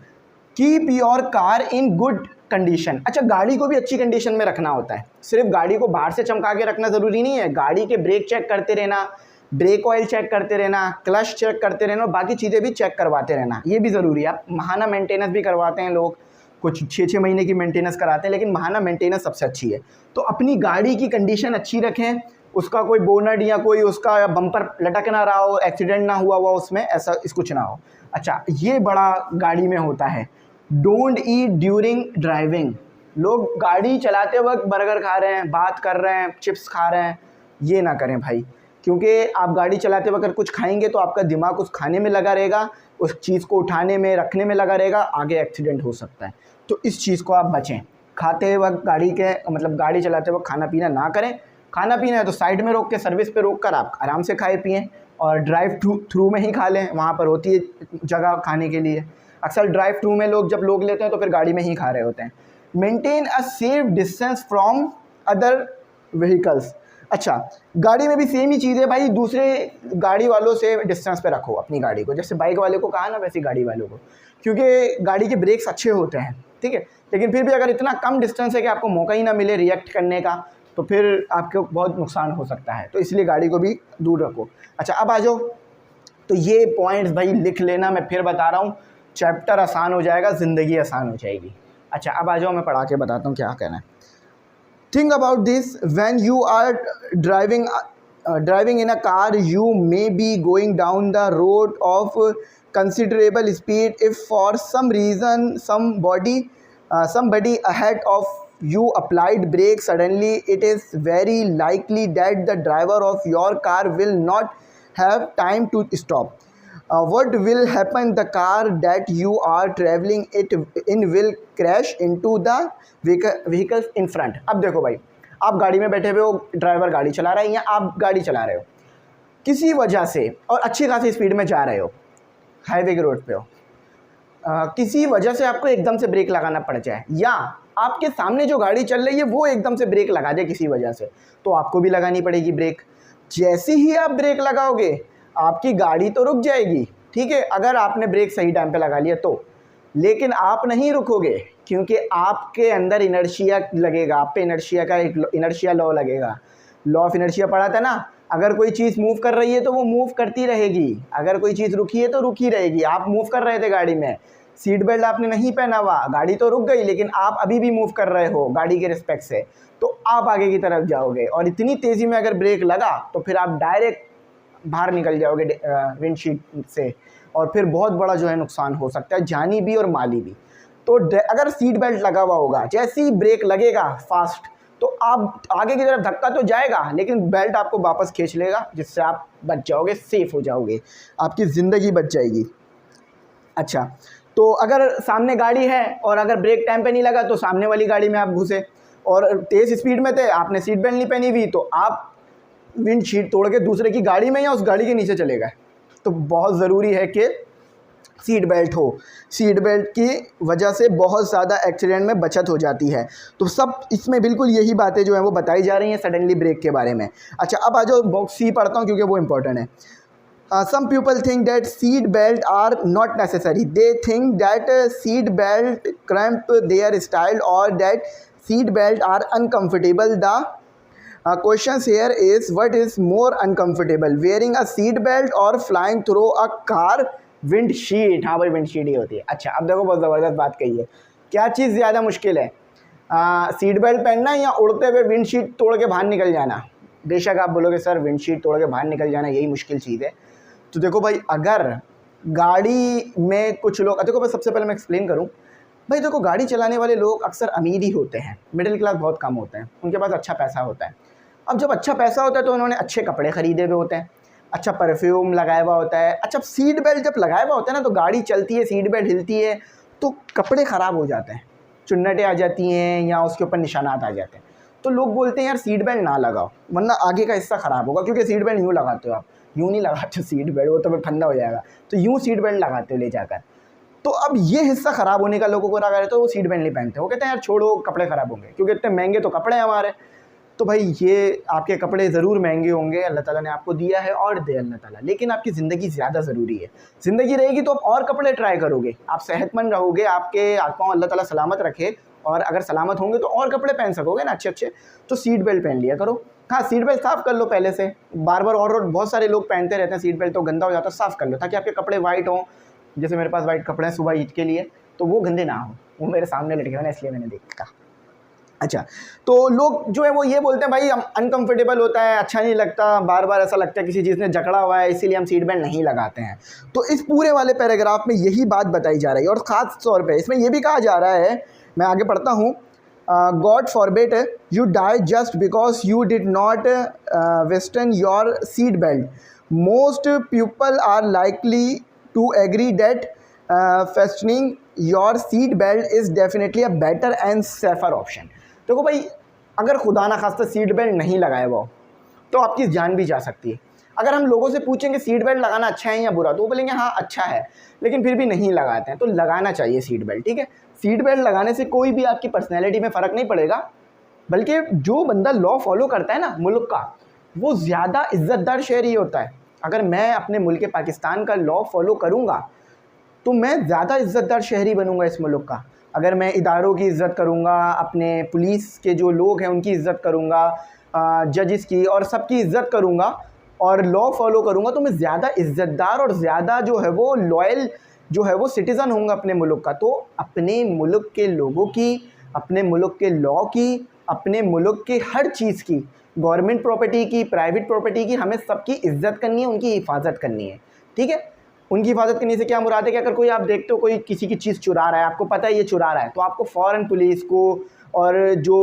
Keep your car in good condition. अच्छा, गाड़ी को भी अच्छी कंडीशन में रखना होता है, सिर्फ गाड़ी को बाहर से चमका के रखना ज़रूरी नहीं है। गाड़ी के ब्रेक चेक करते रहना, ब्रेक ऑयल चेक करते रहना, क्लच चेक करते रहना, और बाकी चीज़ें भी चेक करवाते रहना, ये भी ज़रूरी है। आप माहाना मेंटेनेंस भी करवाते हैं लोग, कुछ 6-6 महीने की मेंटेनेंस कराते हैं, लेकिन माहाना मेंटेनेंस सबसे अच्छी है। तो अपनी गाड़ी की कंडीशन अच्छी रखें, उसका कोई बोनट या कोई उसका बम्पर लटक ना रहा हो, एक्सीडेंट ना हुआ उसमें, ऐसा इस कुछ ना हो। अच्छा, ये बड़ा गाड़ी में होता है, डोंट ईट ड्यूरिंग ड्राइविंग। लोग गाड़ी चलाते वक्त बर्गर खा रहे हैं, बात कर रहे हैं, चिप्स खा रहे हैं, ये ना करें भाई, क्योंकि आप गाड़ी चलाते वक्त कुछ खाएंगे तो आपका दिमाग उस खाने में लगा रहेगा, उस चीज़ को उठाने में रखने में लगा रहेगा, आगे एक्सीडेंट हो सकता है। तो इस चीज़ को आप बचें। खाते वक्त गाड़ी के मतलब गाड़ी चलाते वक्त खाना पीना ना करें। खाना पीना है तो साइड में रोक के, सर्विस पे रोक कर आप आराम से खाए पिएँ, और ड्राइव थ्रू में ही खा लें, वहाँ पर होती है जगह खाने के लिए। अक्सर ड्राइव थ्रू में जब लोग लेते हैं तो फिर गाड़ी में ही खा रहे होते हैं। Maintain a safe distance from other vehicles. अच्छा, गाड़ी में भी सेम ही चीज़ है भाई, दूसरे गाड़ी वालों से डिस्टेंस पे रखो अपनी गाड़ी को, जैसे बाइक वाले को कहा ना वैसे गाड़ी वालों को, क्योंकि गाड़ी के ब्रेक्स अच्छे होते हैं, ठीक है, लेकिन फिर भी अगर इतना कम डिस्टेंस है कि आपको मौका ही ना मिले रिएक्ट करने का, तो फिर आपको बहुत नुकसान हो सकता है, तो इसलिए गाड़ी को भी दूर रखो। अच्छा, अब आ जाओ, तो ये पॉइंट्स भाई लिख लेना, मैं फिर बता रहा हूँ, चैप्टर आसान हो जाएगा, ज़िंदगी आसान हो जाएगी। अच्छा, अब आ जाओ, मैं पढ़ा के बताता हूँ क्या कहना है। Think about this, when you are driving in a car, you may be going down the road of considerable speed. If for some reason somebody ahead of you applied brakes suddenly, it is very likely that the driver of your car will not have time to stop. What will happen? The car that you are traveling it in will crash into the vehicles in front. अब देखो भाई, आप गाड़ी में बैठे हुए हो, driver गाड़ी चला रहा है या आप गाड़ी चला रहे हो, किसी वजह से और अच्छी खासी स्पीड में जा रहे हो, हाईवे के रोड पे हो, किसी वजह से आपको एकदम से ब्रेक लगाना पड़ जाए, या आपके सामने जो गाड़ी चल रही है वो एकदम से ब्रेक लगा दे किसी वजह से, तो आपको भी लगानी पड़ेगी ब्रेक। जैसे ही आप ब्रेक लगाओगे आपकी गाड़ी तो रुक जाएगी, ठीक है, अगर आपने ब्रेक सही टाइम पे लगा लिया तो, लेकिन आप नहीं रुकोगे, क्योंकि आपके अंदर इनर्शिया लगेगा, आप पे इनर्शिया का एक इनर्शिया लॉ लगेगा। लॉ ऑफ इनर्शिया पढ़ा था ना, अगर कोई चीज़ मूव कर रही है तो वो मूव करती रहेगी, अगर कोई चीज़ रुकी है तो रुकी रहेगी। आप मूव कर रहे थे गाड़ी में, सीट बेल्ट आपने नहीं पहना हुआ, गाड़ी तो रुक गई, लेकिन आप अभी भी मूव कर रहे हो गाड़ी के रिस्पेक्ट से, तो आप आगे की तरफ जाओगे, और इतनी तेज़ी में अगर ब्रेक लगा तो फिर आप डायरेक्ट बाहर निकल जाओगे विंडशीट से, और फिर बहुत बड़ा जो है नुकसान हो सकता है, जानी भी और माली भी। तो अगर सीट बेल्ट लगा हुआ होगा, जैसे ही ब्रेक लगेगा फास्ट, तो आप आगे की तरफ धक्का तो जाएगा, लेकिन बेल्ट आपको वापस खींच लेगा, जिससे आप बच जाओगे, सेफ हो जाओगे, आपकी ज़िंदगी बच जाएगी। अच्छा, तो अगर सामने गाड़ी है और अगर ब्रेक टाइम पे नहीं लगा तो सामने वाली गाड़ी में आप घुसे और तेज़ स्पीड में थे, आपने सीट बेल्ट नहीं पहनी हुई, तो आप विंडशीट तोड़ के दूसरे की गाड़ी में या उस गाड़ी के नीचे चले गए। तो बहुत ज़रूरी है कि सीट बेल्ट हो, सीट बेल्ट की वजह से बहुत ज़्यादा एक्सीडेंट में बचत हो जाती है। तो सब इसमें बिल्कुल यही बातें जो हैं वो बताई जा रही हैं सडनली ब्रेक के बारे में। अच्छा, अब आ जाओ, बॉक्स सी पढ़ता हूँ क्योंकि वो इंपॉर्टेंट है। Some people think that seat belt are not necessary. They think that seat belt cramp their style or that seat belt are uncomfortable. The question here is, what is more uncomfortable, wearing a seat belt or flying through a car windshield? हाँ भाई, windshield ही होती है। अच्छा, अब देखो, बहुत ज़बरदस्त बात कही है, क्या चीज़ ज़्यादा मुश्किल है, सीट बेल्ट पहनना या उड़ते हुए विंडशीट तोड़ के बाहर निकल जाना? बेशक आप बोलोगे सर विंडशीट तोड़ के बाहर निकल जाना यही मुश्किल चीज़ है। तो देखो भाई, अगर गाड़ी में कुछ लोग, देखो भाई सबसे पहले मैं एक्सप्लेन करूं भाई, देखो गाड़ी चलाने वाले लोग अक्सर अमीर ही होते हैं, मिडिल क्लास बहुत कम होते हैं, उनके पास अच्छा पैसा होता है। अब जब अच्छा पैसा होता है तो उन्होंने अच्छे कपड़े ख़रीदे हुए होते हैं, अच्छा परफ्यूम लगाया हुआ होता है, अच्छा सीट बेल्ट जब लगाया हुआ होता है ना, तो गाड़ी चलती है, सीट बेल्ट हिलती है तो कपड़े ख़राब हो जाते हैं, चुन्नटें आ जाती हैं या उसके ऊपर निशानात आ जाते हैं। तो लोग बोलते हैं यार सीट बेल्ट ना लगाओ वरना आगे का हिस्सा ख़राब होगा, क्योंकि सीट बेल्ट यूँ लगाते हो आप, यूँ नहीं लगाते सीट बेल्ट, वो तो फिर ठंडा हो जाएगा, तो यूँ सीट बेल्ट लगाते हो ले जाकर। तो अब ये हिस्सा ख़राब होने का लोगों को लगा रहता है, तो वो सीट बेल्ट नहीं पहनते, वो कहते हैं यार छोड़ो कपड़े ख़राब होंगे, क्योंकि इतने महंगे तो कपड़े हैं हमारे। तो भाई ये आपके कपड़े ज़रूर महंगे होंगे, अल्लाह ताला ने आपको दिया है और दे अल्लाह ताला, लेकिन आपकी ज़िंदगी ज़्यादा ज़रूरी है। ज़िंदगी रहेगी तो आप और कपड़े ट्राई करोगे, आप सेहतमंद रहोगे, आपके हाथ पाँव अल्लाह ताला सलामत रखे, और अगर सलामत होंगे तो और कपड़े पहन सकोगे ना अच्छे अच्छे। तो सीट बेल्ट पहन लिया करो। हाँ, सीट बेल्ट साफ़ कर लो पहले से, बार बार, और बहुत सारे लोग पहनते रहते हैं सीट बेल्ट, तो गंदा हो जाता है, साफ़ कर लो ताकि आपके कपड़े वाइट हों। जैसे मेरे पास वाइट कपड़े हैं सुबह ईद के लिए, तो वो गंदे ना हो, वो मेरे सामने लटके हुए हैं इसलिए मैंने देखा। अच्छा, तो लोग जो है वो ये बोलते हैं भाई हम अनकंफर्टेबल होता है, अच्छा नहीं लगता, बार बार ऐसा लगता है किसी चीज़ ने जकड़ा हुआ है, इसीलिए हम सीट बेल्ट नहीं लगाते हैं। तो इस पूरे वाले पैराग्राफ में यही बात बताई जा रही है और ख़ास तौर पे इसमें ये भी कहा जा रहा है, मैं आगे पढ़ता हूँ, God forbid you die just because you did not fasten your seat belt. Most people are likely to agree that fastening your seat belt is definitely a better and safer option. देखो भाई, अगर खुदा ना खास्ता seat belt नहीं लगाए वो तो आपकी जान भी जा सकती है। अगर हम लोगों से पूछेंगे सीट बेल्ट लगाना अच्छा है या बुरा, तो वो बोलेंगे हाँ अच्छा है, लेकिन फिर भी नहीं लगाते हैं। तो लगाना चाहिए सीट बेल्ट, ठीक है। सीट बेल्ट लगाने से कोई भी आपकी पर्सनैलिटी में फ़र्क नहीं पड़ेगा, बल्कि जो बंदा लॉ फॉलो करता है ना मुल्क का, वो ज़्यादा इज़्ज़तदार शहरी होता है। अगर मैं अपने मुल्क पाकिस्तान का लॉ फॉलो करूँगा तो मैं ज़्यादा इज़्ज़तदार शहरी बनूँगा इस मुल्क का। अगर मैं इदारों की इज़्ज़त करूँगा, अपने पुलिस के जो लोग हैं उनकी इज़्ज़त करूँगा, जजेस की और सबकी इज़्ज़त करूँगा और लॉ फॉलो करूँगा, तो मैं ज़्यादा इज़्ज़तदार और ज़्यादा जो है वो लॉयल जो है वो सिटीज़न होऊंगा अपने मुल्क का। तो अपने मुल्क के लोगों की, अपने मुल्क के लॉ की, अपने मुल्क के हर चीज़ की, गवर्नमेंट प्रॉपर्टी की, प्राइवेट प्रॉपर्टी की, हमें सबकी इज़्ज़त करनी है, उनकी हिफाजत करनी है, ठीक है। उनकी हिफाजत करने से क्या मुराद है कि अगर कोई आप देखते हो कोई किसी की चीज़ चुरा रहा है, आपको पता है ये चुरा रहा है, तो आपको फ़ौरन पुलिस को और जो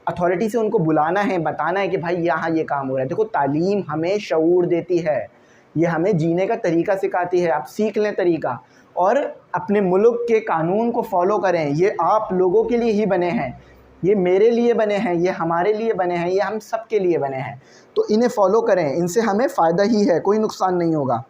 अथॉरिटी से उनको बुलाना है, बताना है कि भाई यहाँ ये काम हो रहा है। देखो, तालीम हमें शऊर देती है, ये हमें जीने का तरीका सिखाती है। आप सीख लें तरीका और अपने मुल्क के कानून को फॉलो करें। ये आप लोगों के लिए ही बने हैं, ये मेरे लिए बने हैं, ये हमारे लिए बने हैं, ये हम सब के लिए बने हैं। तो इन्हें फॉलो करें, इनसे हमें फ़ायदा ही है, कोई नुकसान नहीं होगा।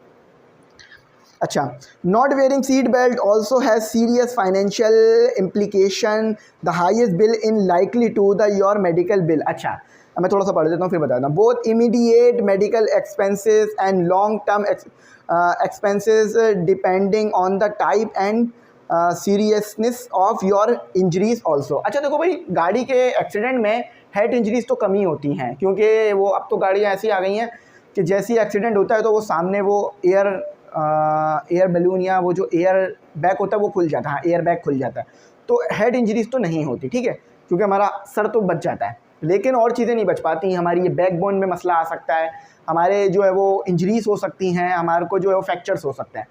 अच्छा, not wearing seat belt also has serious financial implication, the highest bill in likely to the your medical bill. अच्छा, अब मैं थोड़ा सा पढ़ देता हूँ फिर बताता हूँ। Both immediate medical expenses and long term expenses depending on the type and seriousness of your injuries also. अच्छा देखो भाई, गाड़ी के एक्सीडेंट में हेड इंजरीज तो कम ही होती हैं, क्योंकि वो अब तो गाड़ियाँ ऐसी आ गई हैं कि जैसे ही एक्सीडेंट होता है तो वो सामने वो एयर बैलून या वो जो एयर बैग होता है वो खुल जाता है, एयर बैग खुल जाता है, तो हेड इंजरीज तो नहीं होती, ठीक है, क्योंकि हमारा सर तो बच जाता है, लेकिन और चीज़ें नहीं बच पाती। हमारी ये बैकबोन में मसला आ सकता है, हमारे जो है वो इंजरीज हो सकती हैं, हमारे को जो है वो फ्रैक्चर्स हो सकते हैं।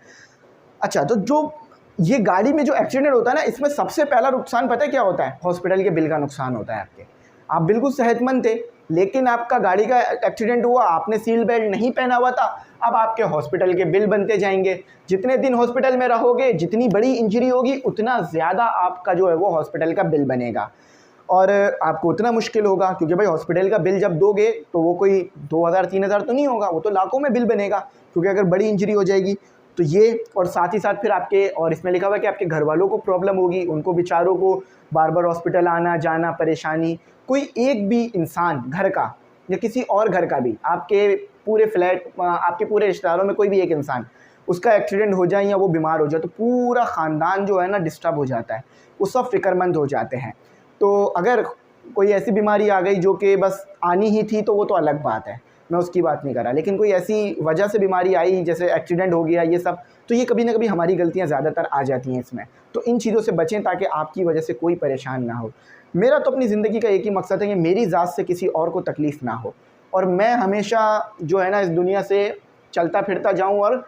अच्छा, तो जो ये गाड़ी में जो एक्सीडेंट होता है ना, इसमें सबसे पहला नुकसान पता है क्या होता है? हॉस्पिटल के बिल का नुकसान होता है आपके। आप बिल्कुल सेहतमंद थे, लेकिन आपका गाड़ी का एक्सीडेंट हुआ, आपने सीट बेल्ट नहीं पहना हुआ था, अब आपके हॉस्पिटल के बिल बनते जाएंगे। जितने दिन हॉस्पिटल में रहोगे, जितनी बड़ी इंजरी होगी, उतना ज़्यादा आपका जो है वो हॉस्पिटल का बिल बनेगा और आपको उतना मुश्किल होगा, क्योंकि भाई हॉस्पिटल का बिल जब दोगे तो वो कोई 2000-3000 तो नहीं होगा, वो तो लाखों में बिल बनेगा, क्योंकि अगर बड़ी इंजरी हो जाएगी तो ये। और साथ ही साथ फिर आपके, और इसमें लिखा हुआ है कि आपके घर वालों को प्रॉब्लम होगी, उनको बेचारों को बार बार हॉस्पिटल आना जाना परेशानी। कोई एक भी इंसान घर का या किसी और घर का भी, आपके पूरे फ्लैट, आपके पूरे रिश्तेदारों में कोई भी एक इंसान उसका एक्सीडेंट हो जाए या वो बीमार हो जाए, तो पूरा ख़ानदान जो है ना डिस्टर्ब हो जाता है, वो सब फ़िक्रमंद हो जाते हैं। तो अगर कोई ऐसी बीमारी आ गई जो कि बस आनी ही थी, तो वो तो अलग बात है, मैं उसकी बात नहीं कर रहा, लेकिन कोई ऐसी वजह से बीमारी आई जैसे एक्सीडेंट हो गया, ये सब, तो ये कभी ना कभी हमारी गलतियाँ ज़्यादातर आ जाती हैं इसमें। तो इन चीज़ों से बचें ताकि आपकी वजह से कोई परेशान ना हो। मेरा तो अपनी ज़िंदगी का एक ही मकसद है कि मेरी ज़ात से किसी और को तकलीफ़ ना हो, और मैं हमेशा जो है ना इस दुनिया से चलता फिरता जाऊँ और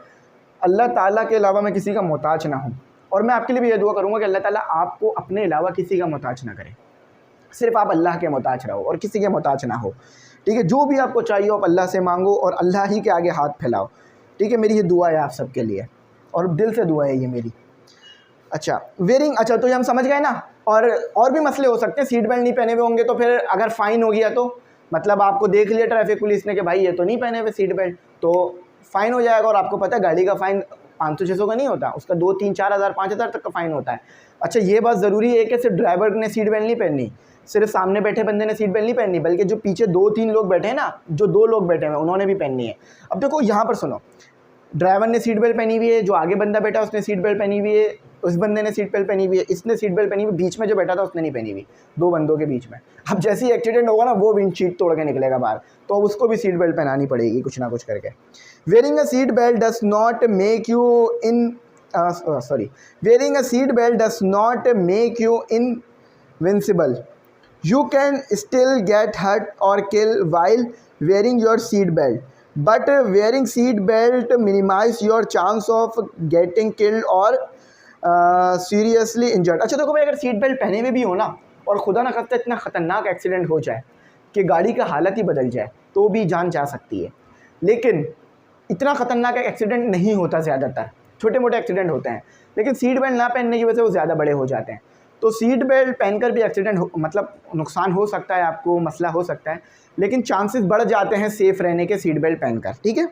अल्लाह ताला के अलावा मैं किसी का मोहताज ना हूँ। और मैं आपके लिए भी ये दुआ करूँगा कि अल्लाह ताला आपको अपने अलावा किसी का मोहताज ना करे, सिर्फ़ आप अल्लाह के मोहताज रहो और किसी के मोहताज ना हो, ठीक है। जो भी आपको चाहिए आप अल्लाह से मांगो और अल्लाह ही के आगे हाथ फैलाओ, ठीक है। मेरी ये दुआ है आप सबके लिए और दिल से दुआ है ये मेरी। अच्छा, वेयरिंग, अच्छा तो ये हम समझ गए ना। और भी मसले हो सकते हैं, सीट बेल्ट नहीं पहने हुए होंगे तो फिर अगर फ़ाइन हो गया, तो मतलब आपको देख लिया ट्रैफिक पुलिस ने कि भाई ये तो नहीं पहने हुए सीट बेल्ट, तो फ़ाइन हो जाएगा। और आपको पता है गाड़ी का फ़ाइन 500-600 का नहीं होता, उसका 2-3-4 हज़ार 5 हज़ार तक का फ़ाइन होता है। अच्छा, ये बात ज़रूरी है कि सिर्फ ड्राइवर ने सीट बेल्ट नहीं पहननी, सिर्फ सामने बैठे बंदे ने सीट बेल्ट नहीं पहननी, बल्कि जो पीछे 2-3 लोग बैठे हैं ना, जो 2 लोग बैठे हैं उन्होंने भी पहननी है। अब देखो यहाँ पर सुनो, ड्राइवर ने सीट बेल्ट पहनी हुई है, जो आगे बंदा बैठा उसने सीट बेल्ट पहनी हुई है, उस बंदे ने सीट बेल्ट पहनी हुई है, इसने सीट बेल्ट पहनी हुई, बीच में जो बैठा था उसने नहीं पहनी हुई, 2 बंदों के बीच में। अब जैसे ही एक्सीडेंट होगा ना, वो विंडशीट तोड़ के निकलेगा बाहर, तो उसको भी सीट बेल्ट पहनानी पड़ेगी कुछ ना कुछ करके। Wearing a seat belt does not make you wearing a seat belt does not make you invincible, You can still get hurt or kill while wearing your seat belt, but wearing seat belt minimize your chance of getting killed or seriously injured। अच्छा देखो भाई, अगर seat belt पहने हुए भी हो ना और खुदा ना खास्ता इतना ख़तरनाक एक्सीडेंट हो जाए कि गाड़ी का हालत ही बदल जाए तो भी जान जा सकती है, लेकिन इतना ख़तरनाक एक्सीडेंट नहीं होता, ज़्यादातर छोटे मोटे एक्सीडेंट होते हैं, लेकिन सीट बेल्ट ना पहनने की वजह से वो ज़्यादा बड़े हो जाते हैं। तो सीट बेल्ट पहनकर भी एक्सीडेंट मतलब नुकसान हो सकता है, आपको मसला हो सकता है, लेकिन चांसेस बढ़ जाते हैं सेफ़ रहने के सीट बेल्ट पहनकर। ठीक है,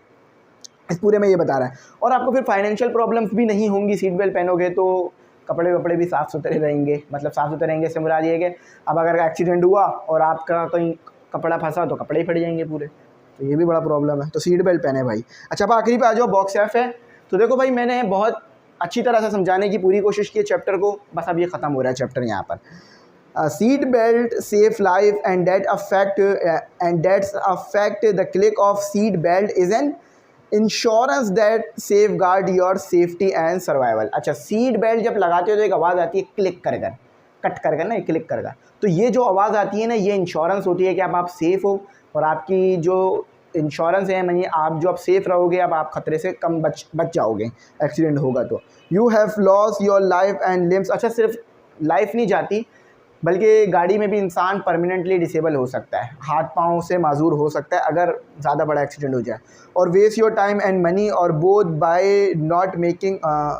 इस पूरे में ये बता रहा है। और आपको फिर फाइनेंशियल प्रॉब्लम्स भी नहीं होंगी, सीट बेल्ट पहनोगे तो कपड़े वपड़े भी साफ़ सुथरे रहेंगे, मतलब साफ़ सुथरे रहेंगे से मुराद ये कि अब अगर एक्सीडेंट हुआ और आपका कहीं कपड़ा फंसा तो कपड़े ही फट जाएंगे पूरे, तो ये भी बड़ा प्रॉब्लम है। तो सीट बेल्ट पहने भाई। अच्छा, अब आखिरी पे आ जाओ, बॉक्स एफ है। तो देखो भाई, मैंने बहुत अच्छी तरह से समझाने की पूरी कोशिश की है चैप्टर को, बस अब ये ख़त्म हो रहा है चैप्टर यहाँ पर। Seat belt safe life and that's affect the click of seat belt is an insurance that safe guard your safety and survival. अच्छा, सीट बेल्ट जब लगाते हो तो एक आवाज़ आती है क्लिक कर कर, कट कर कर ना, क्लिक कर कर, तो ये जो आवाज़ आती है ना, ये इंश्योरेंस होती है कि अब आप सेफ़ हो, और आपकी जो इंश्योरेंस है, मानिए आप जो अब सेफ़ रहोगे, अब आप ख़तरे से कम बच जाओगे एक्सीडेंट होगा तो। You have loss your life and limbs. अच्छा, सिर्फ लाइफ नहीं जाती, बल्कि गाड़ी में भी इंसान परमानेंटली डिसेबल हो सकता है, हाथ पाँव से माजूर हो सकता है अगर ज़्यादा बड़ा एक्सीडेंट हो जाए। और waste your time and money और both by not making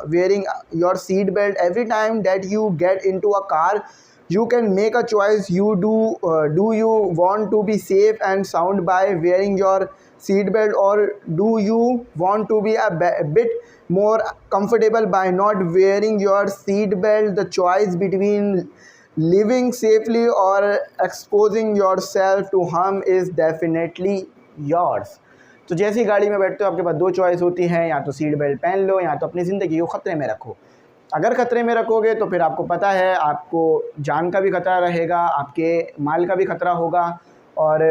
wearing your seat belt every time that you get into a car. You can make a choice. Do you want to be safe and sound by wearing your seat belt, or do you want to be a bit more comfortable by not wearing your seat belt? The choice between living safely or exposing yourself to harm is definitely yours। तो जैसी गाड़ी में बैठते हो आपके पास दो choice होती हैं, या तो सीट बेल्ट पहन लो, या तो अपनी ज़िंदगी को ख़तरे में रखो। अगर ख़तरे में रखोगे तो फिर आपको पता है आपको जान का भी ख़तरा रहेगा, आपके माल का भी ख़तरा होगा, और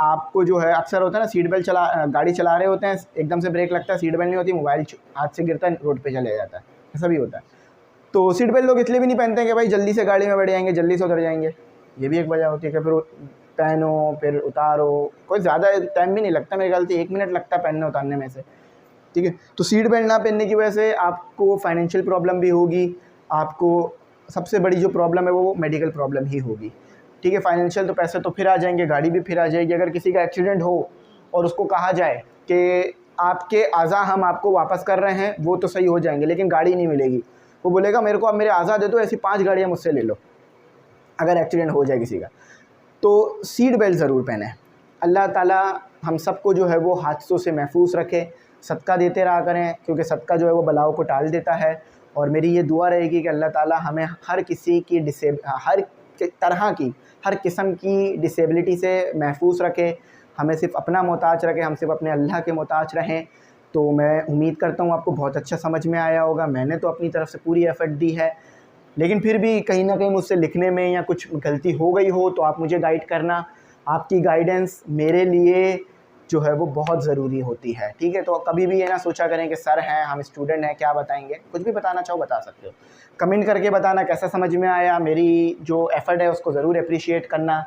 आपको जो है अक्सर होता है ना, सीट बेल्ट गाड़ी चला रहे होते हैं, एकदम से ब्रेक लगता है, सीट बेल्ट नहीं होती, मोबाइल हाथ से गिरता है, रोड पे चले जाता है, ऐसा भी होता है। तो सीट बेल्ट लोग इसलिए भी नहीं पहनते हैं कि भाई जल्दी से गाड़ी में बैठ जाएंगे, जल्दी से उतर जाएंगे, ये भी एक वजह होती है कि फिर पहनो फिर उतारो, कोई ज़्यादा टाइम भी नहीं लगता, मेरे ख्याल से 1 मिनट लगता है पहनने उतारने में से। ठीक है, तो सीट बेल्ट ना पहनने की वजह से आपको फाइनेंशियल प्रॉब्लम भी होगी, आपको सबसे बड़ी जो प्रॉब्लम है वो मेडिकल प्रॉब्लम ही होगी। ठीक है, फाइनेंशियल तो पैसे तो फिर आ जाएंगे, गाड़ी भी फिर आ जाएगी। अगर किसी का एक्सीडेंट हो और उसको कहा जाए कि आपके आज़ा हम आपको वापस कर रहे हैं, वो तो सही हो जाएंगे, लेकिन गाड़ी नहीं मिलेगी। वो बोलेगा मेरे को अब मेरे आज़ा दे दो, ऐसी 5 गाड़ियाँ मुझसे ले लो, अगर एक्सीडेंट हो जाए किसी का। तो सीट बेल्ट ज़रूर पहने। अल्लाह ताला हम सबको जो है वो हादसों से महफूज रखे। सदका देते रहा करें, क्योंकि सदका जो है वो बलाओं को टाल देता है। और मेरी ये दुआ रहेगी कि अल्लाह ताला हमें हर किसी की हर तरह की, हर किस्म की डिसेबिलिटी से महफूज रखे, हमें सिर्फ़ अपना मोहताज रखे, हम सिर्फ़ अपने अल्लाह के मोहताज रहें। तो मैं उम्मीद करता हूँ आपको बहुत अच्छा समझ में आया होगा। मैंने तो अपनी तरफ से पूरी एफ़र्ट दी है, लेकिन फिर भी कहीं ना कहीं मुझसे लिखने में या कुछ गलती हो गई हो तो आप मुझे गाइड करना। आपकी गाइडेंस मेरे लिए जो है वो बहुत ज़रूरी होती है। ठीक है, तो कभी भी ये ना सोचा करें कि सर हैं, हम स्टूडेंट हैं, क्या बताएंगे। कुछ भी बताना चाहो बता सकते हो, कमेंट करके बताना कैसा समझ में आया। मेरी जो एफ़र्ट है उसको ज़रूर अप्रिशिएट करना।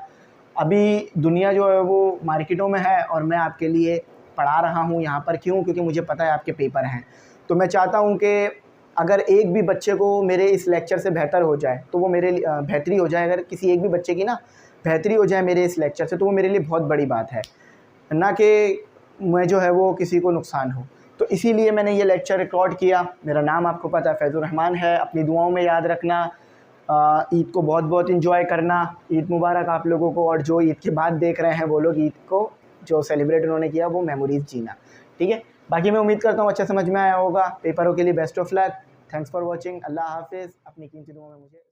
अभी दुनिया जो है वो मार्केटों में है और मैं आपके लिए पढ़ा रहा हूँ यहाँ पर। क्यों? क्योंकि मुझे पता है आपके पेपर हैं, तो मैं चाहता हूँ कि अगर एक भी बच्चे को मेरे इस लेक्चर से बेहतर हो जाए तो वो मेरे लिए बेहतरी हो जाए। अगर किसी एक भी बच्चे की ना बेहतरी हो जाए मेरे इस लेक्चर से, तो वो मेरे लिए बहुत बड़ी बात है, ना कि मैं जो है वो किसी को नुकसान हो। तो इसीलिए मैंने ये लेक्चर रिकॉर्ड किया। मेरा नाम आपको पता है, फैज़ुर रहमान है। अपनी दुआओं में याद रखना। ईद को बहुत बहुत इंजॉय करना। ईद मुबारक आप लोगों को, और जो ईद के बाद देख रहे हैं वो लोग ईद को जो सेलिब्रेट उन्होंने किया वो मेमोरीज़ जीना। ठीक है, बाकी मैं उम्मीद करता हूँ अच्छा समझ में आया होगा। पेपरों के लिए best of luck. Thanks for watching. Allah हाफिज़। अपनी कीमती दुआओं में मुझे